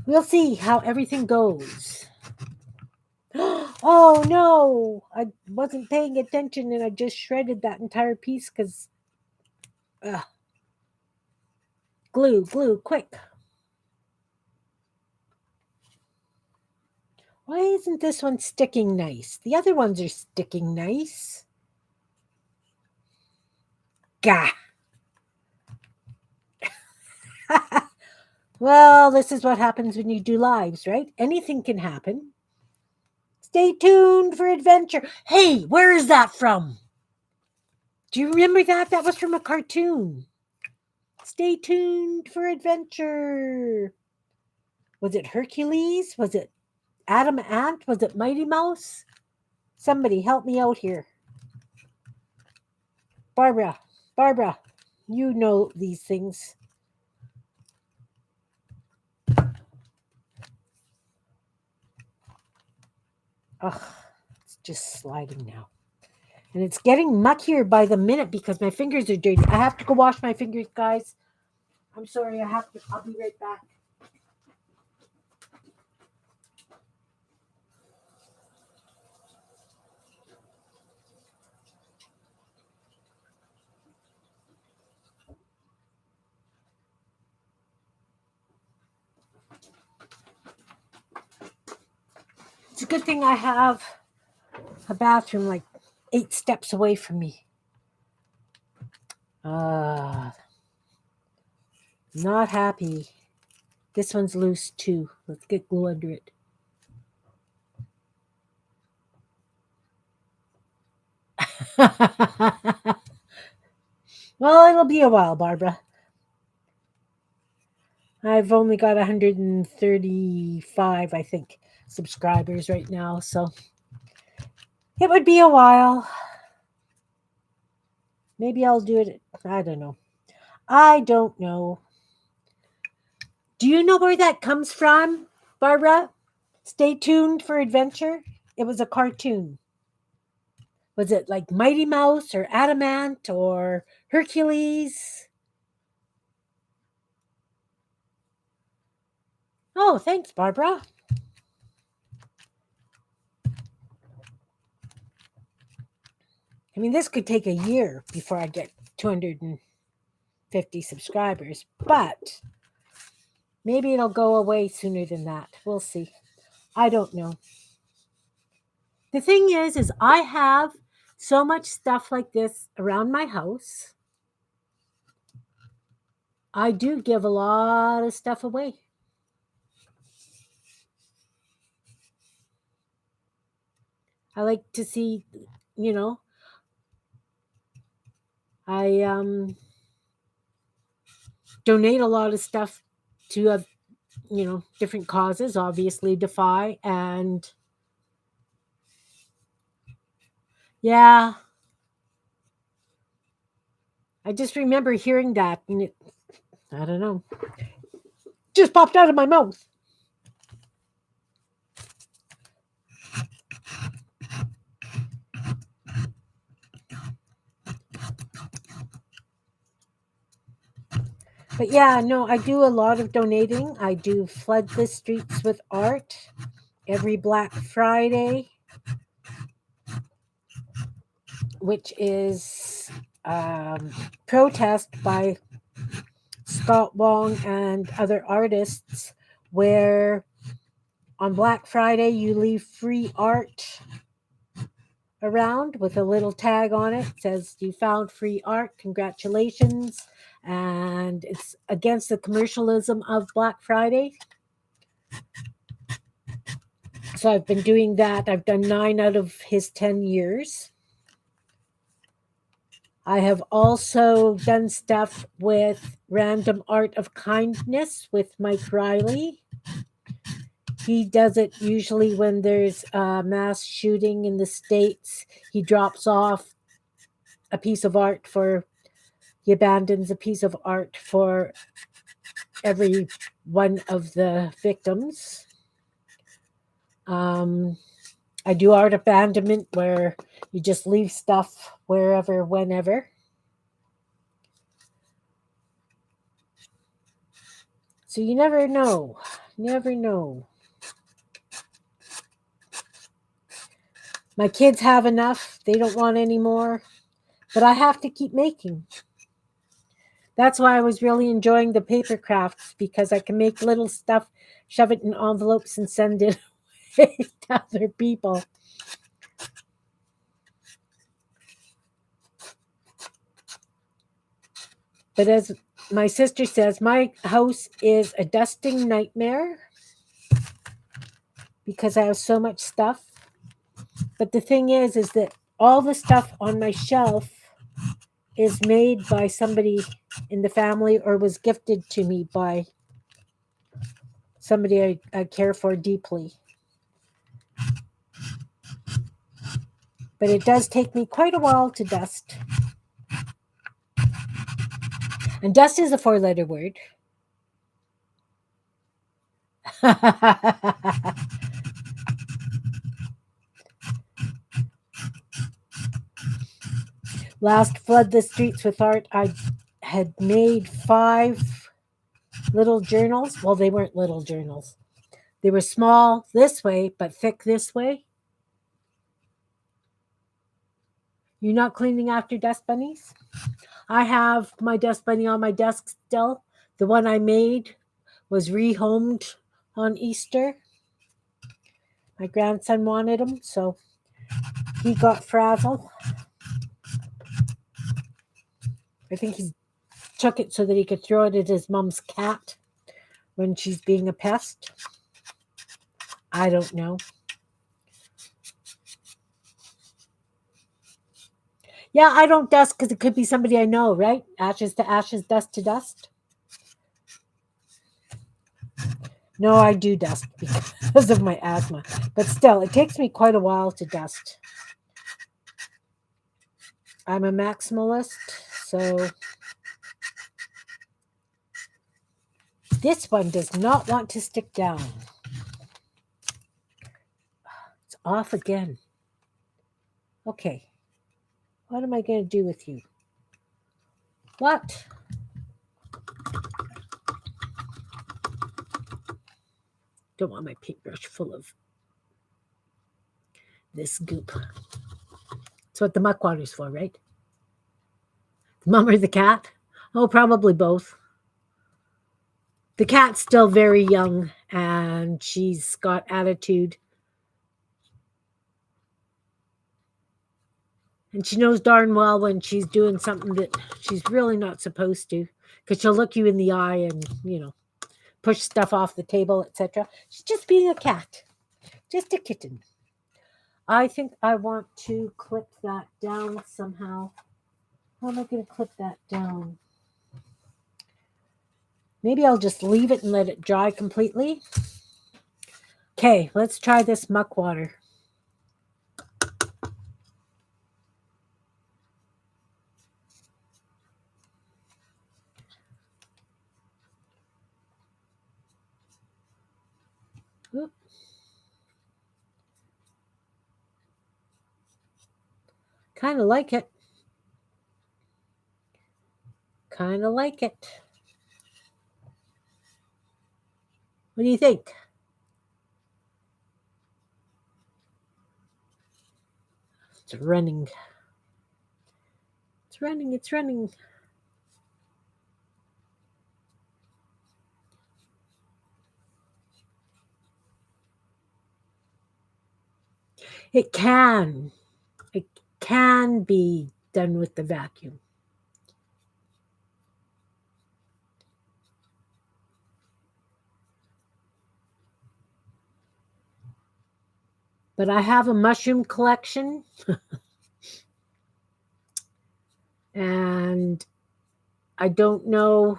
We'll see how everything goes. Oh no, I wasn't paying attention and I just shredded that entire piece because glue, quick. Why isn't this one sticking nice? The other ones are sticking nice. Gah. Well, this is what happens when you do lives, right? Anything can happen. Stay tuned for adventure. Hey, where is that from? Do you remember that? That was from a cartoon. Stay tuned for adventure. Was it Hercules? Was it Adam Ant? Was it Mighty Mouse? Somebody help me out here. Barbara, you know these things. Ugh, it's just sliding now. And it's getting muckier by the minute because my fingers are dirty. I have to go wash my fingers, guys. I'm sorry, I'll be right back. It's a good thing I have a bathroom like 8 steps away from me. Not happy. This one's loose too. Let's get glue under it. Well, it'll be a while, Barbara. I've only got 135, I think, subscribers right now, so it would be a while. Maybe I'll do it. I don't know. Do you know where that comes from, Barbara? Stay tuned for adventure. It was a cartoon. Was it like Mighty Mouse or Adamant or Hercules? Oh, thanks, Barbara. I mean, this could take a year before I get 250 subscribers, but maybe it'll go away sooner than that. We'll see. I don't know. The thing is I have so much stuff like this around my house. I do give a lot of stuff away. I like to see, you know, I donate a lot of stuff to different causes, obviously Defy, and yeah, I just remember hearing that, and I don't know, just popped out of my mouth. But yeah, no, I do a lot of donating. I do flood the streets with art every Black Friday, which is protest by Scott Wong and other artists, where on Black Friday you leave free art around with a little tag on it. It says you found free art, congratulations. And it's against the commercialism of Black Friday. So I've been doing that. I've done 9 out of his 10 years. I have also done stuff with Random Art of Kindness with Mike Riley. He does it usually when there's a mass shooting in the States. He drops off a piece of art he abandons a piece of art for every one of the victims. I do art abandonment, where you just leave stuff wherever, whenever. So you never know. Never know. My kids have enough. They don't want any more. But I have to keep making. That's why I was really enjoying the paper crafts, because I can make little stuff, shove it in envelopes, and send it away to other people. But as my sister says, my house is a dusting nightmare because I have so much stuff. But the thing is that all the stuff on my shelf is made by somebody in the family or was gifted to me by somebody I care for deeply. But it does take me quite a while to dust. And dust is a 4-letter word. Last Flood the Streets with Art, I had made 5 little journals. Well, they weren't little journals. They were small this way, but thick this way. You're not cleaning after dust bunnies? I have my dust bunny on my desk still. The one I made was rehomed on Easter. My grandson wanted him, so he got Frazzle. I think he took it so that he could throw it at his mom's cat when she's being a pest. I don't know. Yeah, I don't dust because it could be somebody I know, right? Ashes to ashes, dust to dust. No, I do dust because of my asthma. But still, it takes me quite a while to dust. I'm a maximalist, so this one does not want to stick down. It's off again. Okay. What am I going to do with you? What? Don't want my paintbrush full of this goop. It's That's what the muck water's for, right? The mom or the cat? Oh, probably both. The cat's still very young and she's got attitude. And she knows darn well when she's doing something that she's really not supposed to, because she'll look you in the eye and, push stuff off the table, etc. She's just being a cat, just a kitten. I think I want to clip that down somehow. How am I going to clip that down? Maybe I'll just leave it and let it dry completely. Okay, let's try this muck water. Kind of like it. Kind of like it. What do you think? It's running. It's running. It's running. It can. It can be done with the vacuum. But I have a mushroom collection. And I don't know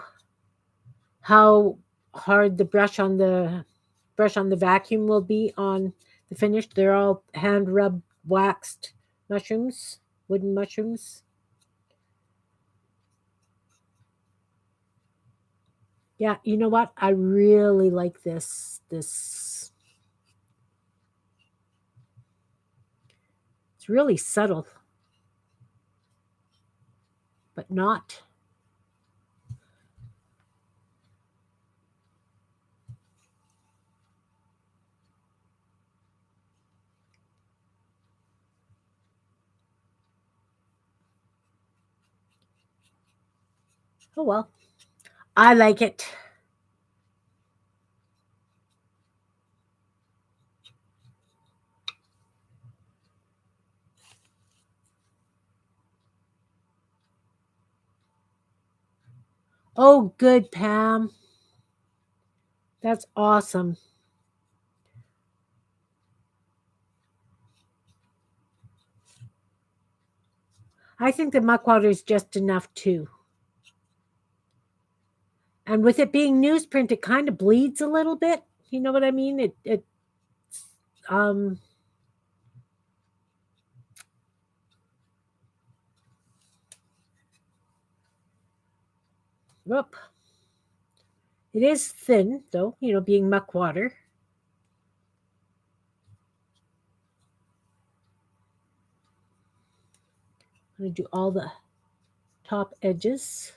how hard the brush on the vacuum will be on the finish. They're all hand rubbed waxed mushrooms, wooden mushrooms. Yeah, you know what? I really like this. It's really subtle, but not. Oh well. I like it. Oh, good, Pam. That's awesome. I think the muck water is just enough too. And with it being newsprint, it kind of bleeds a little bit. You know what I mean? Um whoop. It is thin though, being muck water. I'm going to do all the top edges.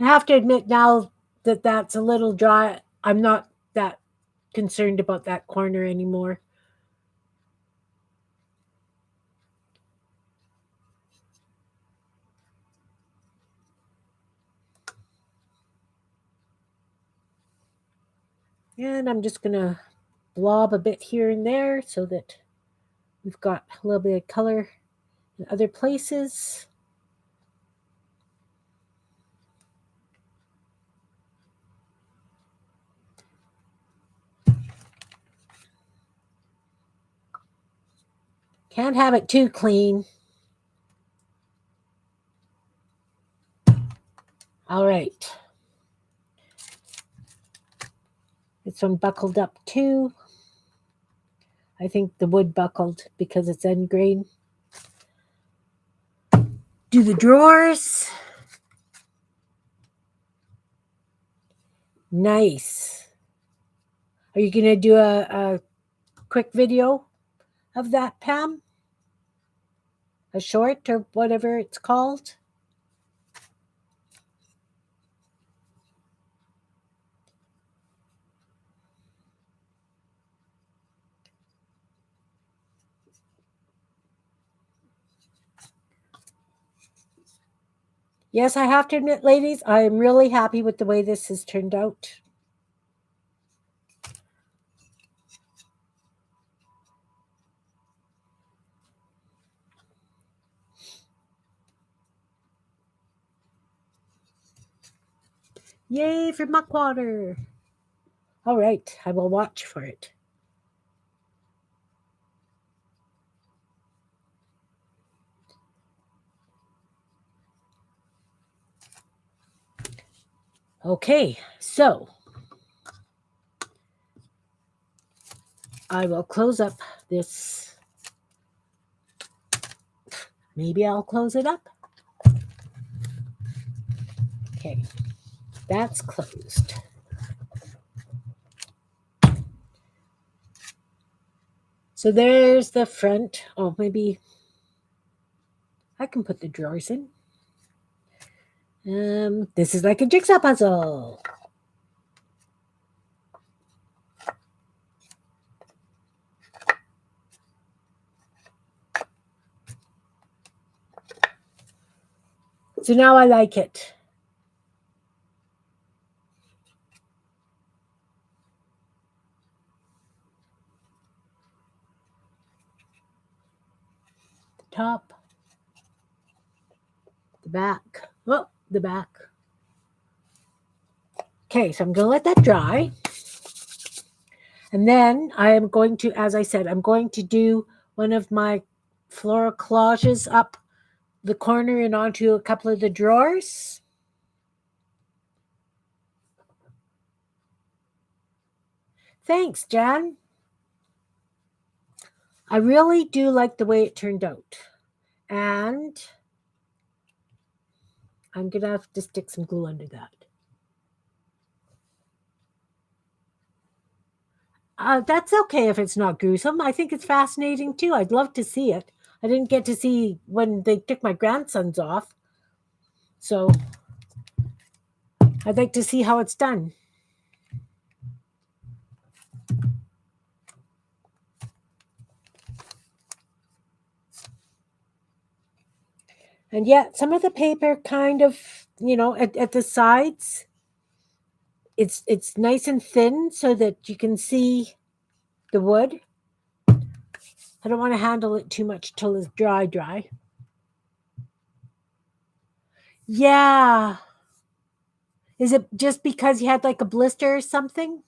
I have to admit now that that's a little dry. I'm not that concerned about that corner anymore. And I'm just going to blob a bit here and there so that we've got a little bit of color in other places. Can't have it too clean. All right. This one buckled up too. I think the wood buckled because it's end grain. Do the drawers. Nice. Are you going to do a quick video of that, Pam? A short or whatever it's called? Yes, I have to admit, ladies, I am really happy with the way this has turned out. Yay for muck water. All right, I will watch for it. Okay, so I will close up this. Maybe I'll close it up. Okay, that's closed. So there's the front. Oh, maybe I can put the drawers in. This is like a jigsaw puzzle. So now I like it. The top, the back. Oh, the back. Okay, so I'm going to let that dry. And then I am going to, as I said, I'm going to do one of my floral collages up the corner and onto a couple of the drawers. Thanks, Jan. I really do like the way it turned out. And I'm going to have to stick some glue under that. That's okay if it's not gruesome. I think it's fascinating too. I'd love to see it. I didn't get to see when they took my grandsons off. So I'd like to see how it's done. And yet some of the paper kind of, at the sides, it's nice and thin so that you can see the wood. I don't want to handle it too much till it's dry. Yeah. Is it just because you had like a blister or something?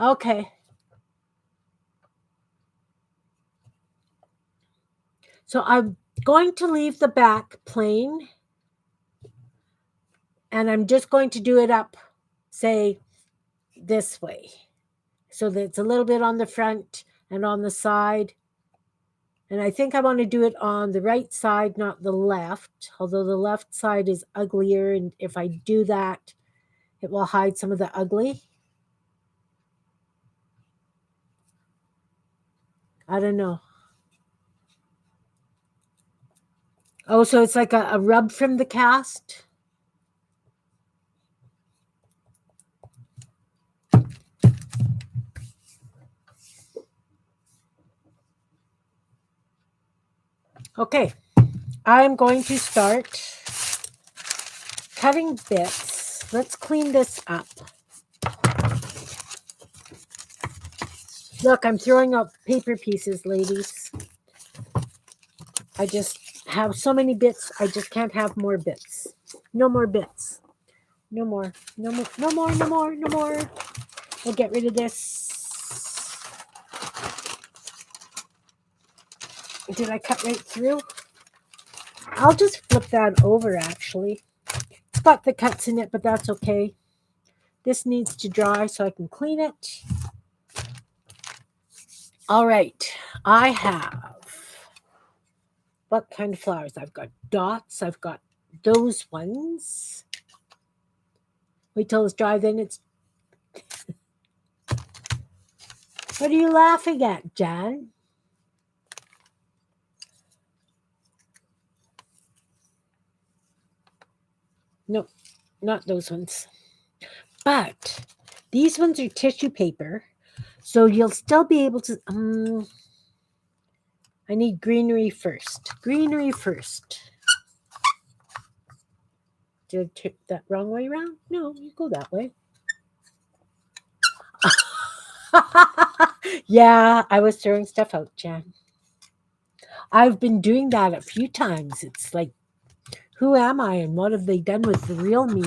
Okay. So I'm going to leave the back plain, and I'm just going to do it up, say, this way, so that it's a little bit on the front and on the side. And I think I want to do it on the right side, not the left, although the left side is uglier. And if I do that, it will hide some of the ugly. I don't know. Oh, so it's like a rub from the cast? Okay, I'm going to start cutting bits. Let's clean this up. Look, I'm throwing out paper pieces, ladies. I just have so many bits. I just can't have more bits. No more bits. No more. No more. No more. No more. No more. We'll get rid of this. Did I cut right through? I'll just flip that over, actually. It's got the cuts in it, but that's okay. This needs to dry so I can clean it. All right. I have, what kind of flowers? I've got dots. I've got those ones. Wait till it's dry, then it's... What are you laughing at, Jan? Nope, not those ones. But these ones are tissue paper, so you'll still be able to. I need greenery first. Greenery first. Did I tip that wrong way around? No, you go that way. Yeah, I was throwing stuff out, Jan. I've been doing that a few times. It's like, who am I and what have they done with the real me?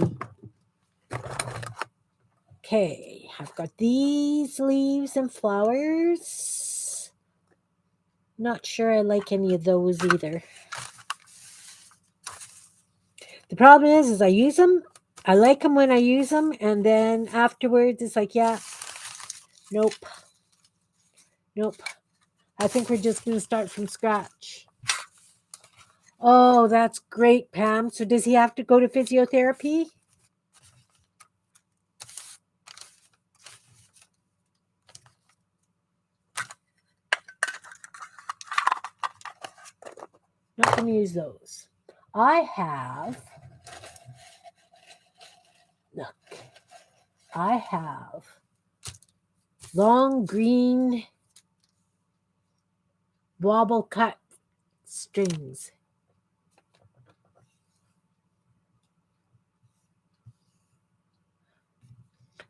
Okay, I've got these leaves and flowers. Not sure I like any of those either. The problem is I use them. I like them when I use them, and then afterwards it's like, yeah, nope. I think we're just going to start from scratch. Oh, that's great, Pam. So does he have to go to physiotherapy? Not going to use those. I have long green wobble cut strings.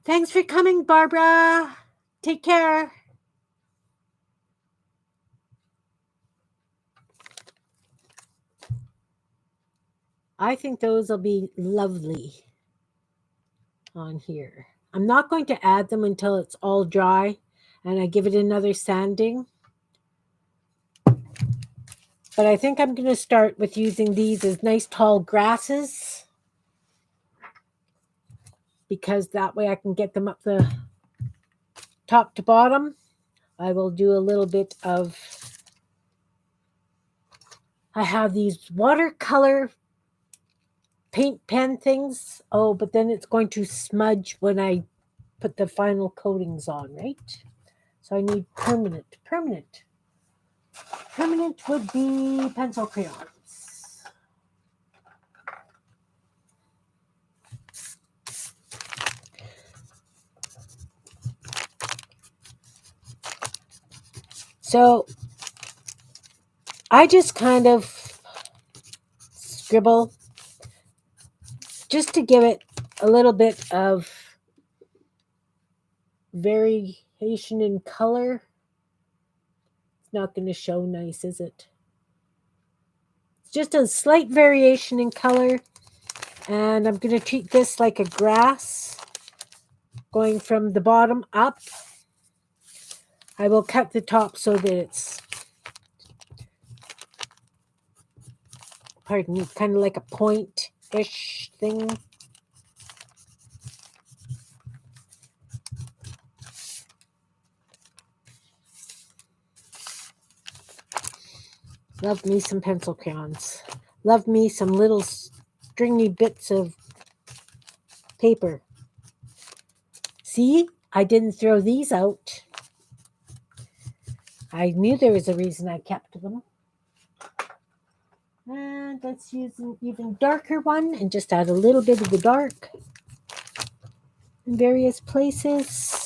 Thanks for coming, Barbara. Take care. I think those will be lovely on here. I'm not going to add them until it's all dry and I give it another sanding. But I think I'm going to start with using these as nice tall grasses, because that way I can get them up the top to bottom. I will do a little bit of, I have these watercolor paint pen things. Oh, but then it's going to smudge when I put the final coatings on, right? So I need permanent. Permanent would be pencil crayons. So I just kind of scribble just to give it a little bit of variation in color. It's not going to show nice, is it? It's just a slight variation in color. And I'm going to treat this like a grass, going from the bottom up. I will cut the top so that it's, pardon me, kind of like a point-ish thing. Love me some pencil crayons. Love me some little stringy bits of paper. See, I didn't throw these out. I knew there was a reason I kept them. And let's use an even darker one and just add a little bit of the dark in various places.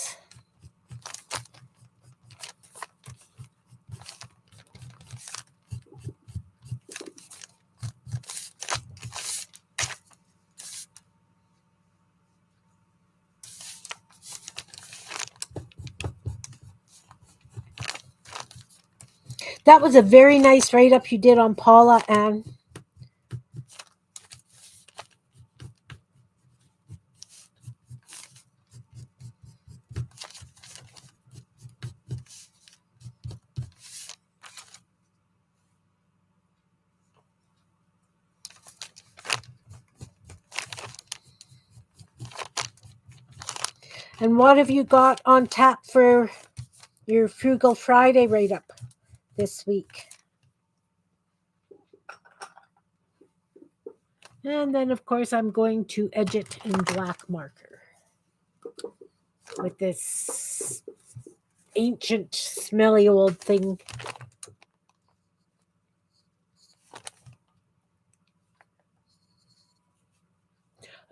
That was a very nice write-up you did on Paula, Anne. And what have you got on tap for your Frugal Friday write-up this week? And then, of course, I'm going to edge it in black marker with this ancient, smelly old thing.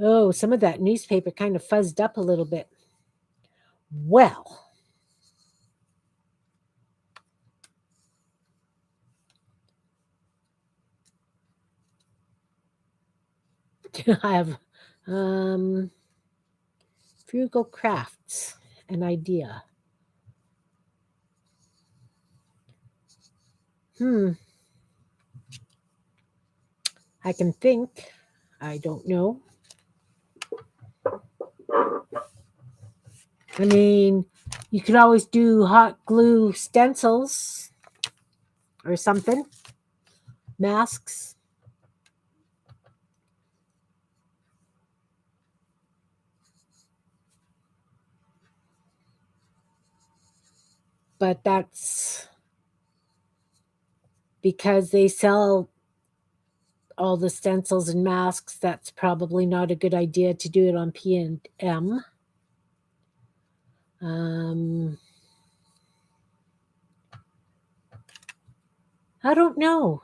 Oh, some of that newspaper kind of fuzzed up a little bit. Well, I have frugal crafts, an idea. I can think. I don't know. I mean, you could always do hot glue stencils or something, masks. But that's because they sell all the stencils and masks. That's probably not a good idea to do it on P&M. I don't know.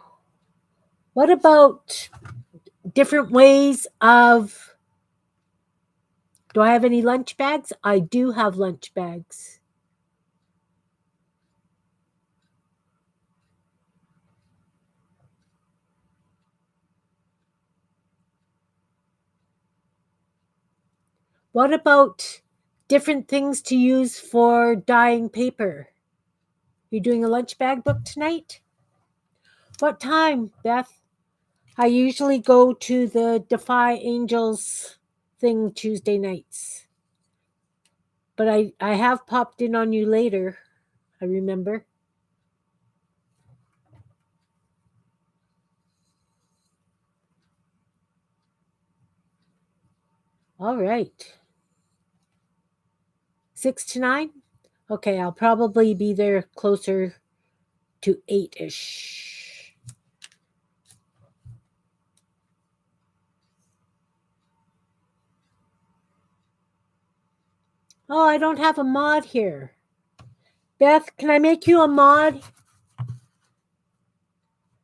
What about different ways of? Do I have any lunch bags? I do have lunch bags. What about different things to use for dyeing paper? You doing a lunch bag book tonight? What time, Beth? I usually go to the Defy Angels thing Tuesday nights. But I have popped in on you later, I remember. All right. 6 to 9? Okay, I'll probably be there closer to 8-ish. Oh, I don't have a mod here. Beth, can I make you a mod?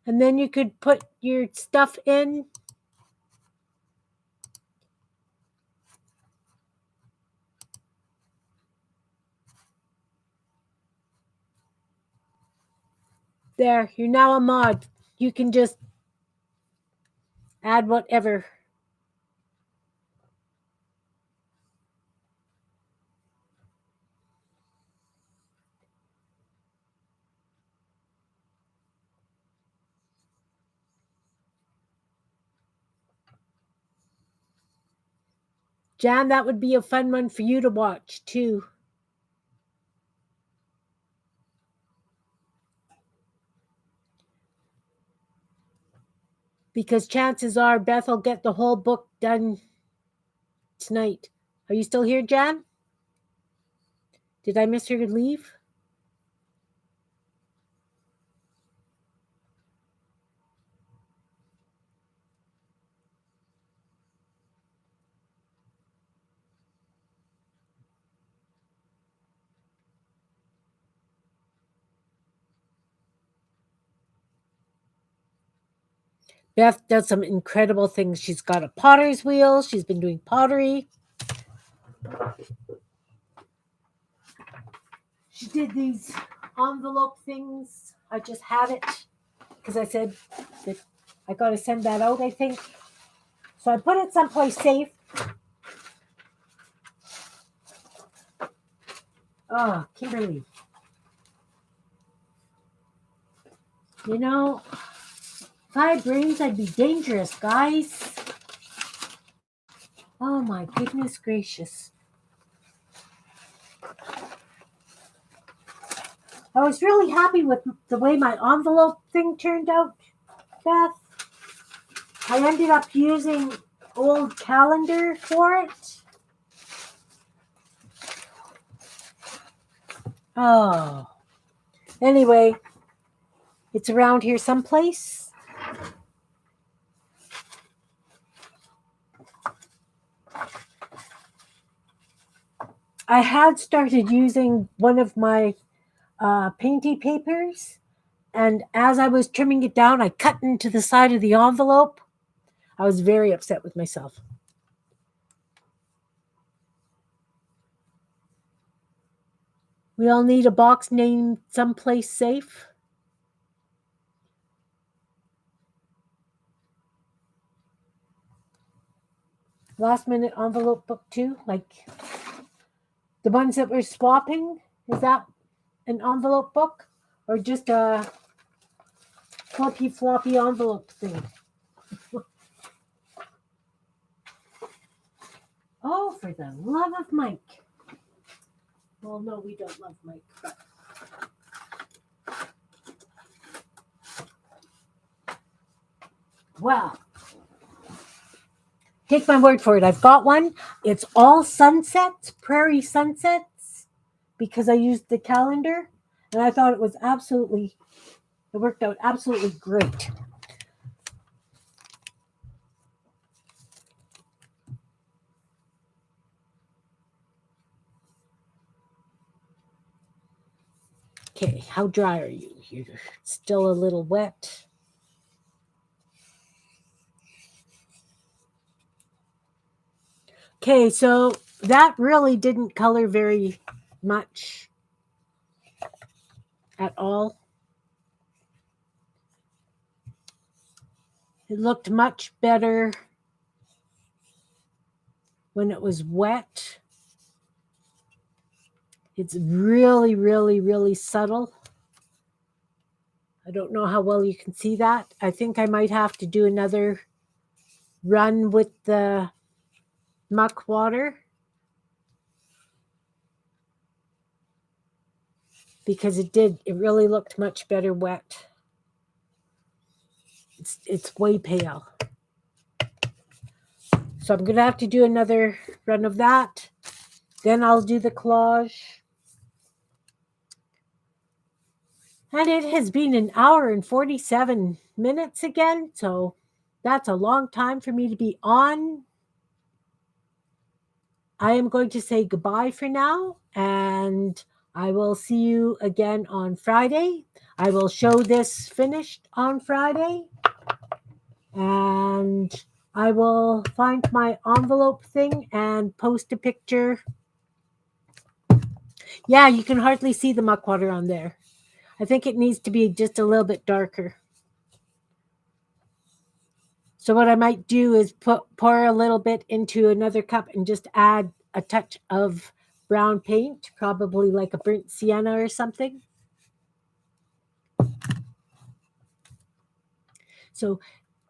And then you could put your stuff in. There, you're now a mod. You can just add whatever. Jan, that would be a fun one for you to watch too. Because chances are Beth will get the whole book done tonight. Are you still here, Jan? Did I miss her leave? Beth does some incredible things. She's got a potter's wheel. She's been doing pottery. She did these envelope things. I just had it because I said that I got to send that out, I think. So I put it someplace safe. Oh, Kimberly. You know, if I had brains, I'd be dangerous, guys. Oh my goodness gracious. I was really happy with the way my envelope thing turned out, Beth. I ended up using old calendar for it. Oh. Anyway, it's around here someplace. I had started using one of my painty papers, and as I was trimming it down, I cut into the side of the envelope. I was very upset with myself. We all need a box named Someplace Safe. Last minute envelope book too, like the ones that we're swapping. Is that an envelope book or just a fluffy floppy envelope thing? Oh, for the love of Mike. Well, no, we don't love Mike, but well, take my word for it. I've got one. It's all sunsets, prairie sunsets, because I used the calendar and I thought it worked out absolutely great. Okay, how dry are you? You're still a little wet. Okay, so that really didn't color very much at all. It looked much better when it was wet. It's really, really, really subtle. I don't know how well you can see that. I think I might have to do another run with the muck water because it really looked much better wet. It's way pale. So I'm going to have to do another run of that. Then I'll do the collage. And it has been an hour and 47 minutes again. So that's a long time for me to be on. I am going to say goodbye for now. And I will see you again on Friday. I will show this finished on Friday. And I will find my envelope thing and post a picture. Yeah, you can hardly see the muck water on there. I think it needs to be just a little bit darker. So what I might do is pour a little bit into another cup and just add a touch of brown paint, probably like a burnt sienna or something. So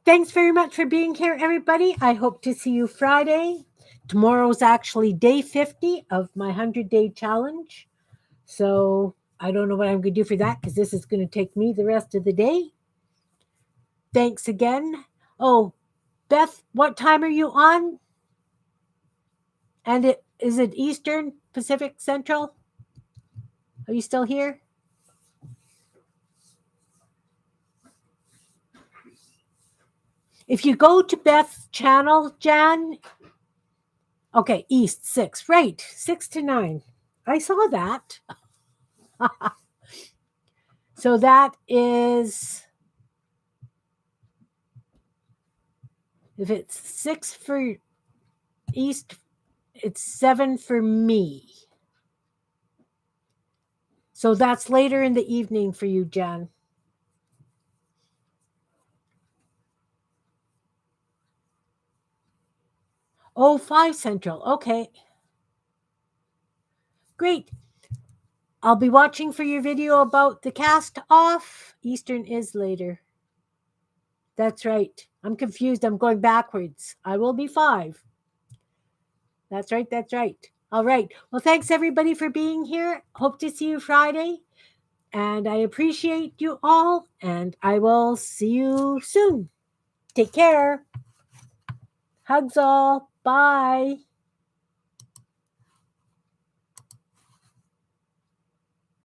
thanks very much for being here, everybody. I hope to see you Friday. Tomorrow's actually day 50 of my 100-day challenge. So I don't know what I'm going to do for that because this is going to take me the rest of the day. Thanks again. Oh, Beth, what time are you on? And is it Eastern, Pacific, Central? Are you still here? If you go to Beth's channel, Jan, okay, East 6, right, 6 to 9. I saw that. So that is, if it's 6 for East, it's 7 for me. So that's later in the evening for you, Jan. Oh, 5 Central. Okay. Great. I'll be watching for your video about the cast off. Eastern is later. That's right. I'm confused. I'm going backwards. I will be 5. That's right. That's right. All right. Well, thanks everybody for being here. Hope to see you Friday. And I appreciate you all. And I will see you soon. Take care. Hugs all. Bye.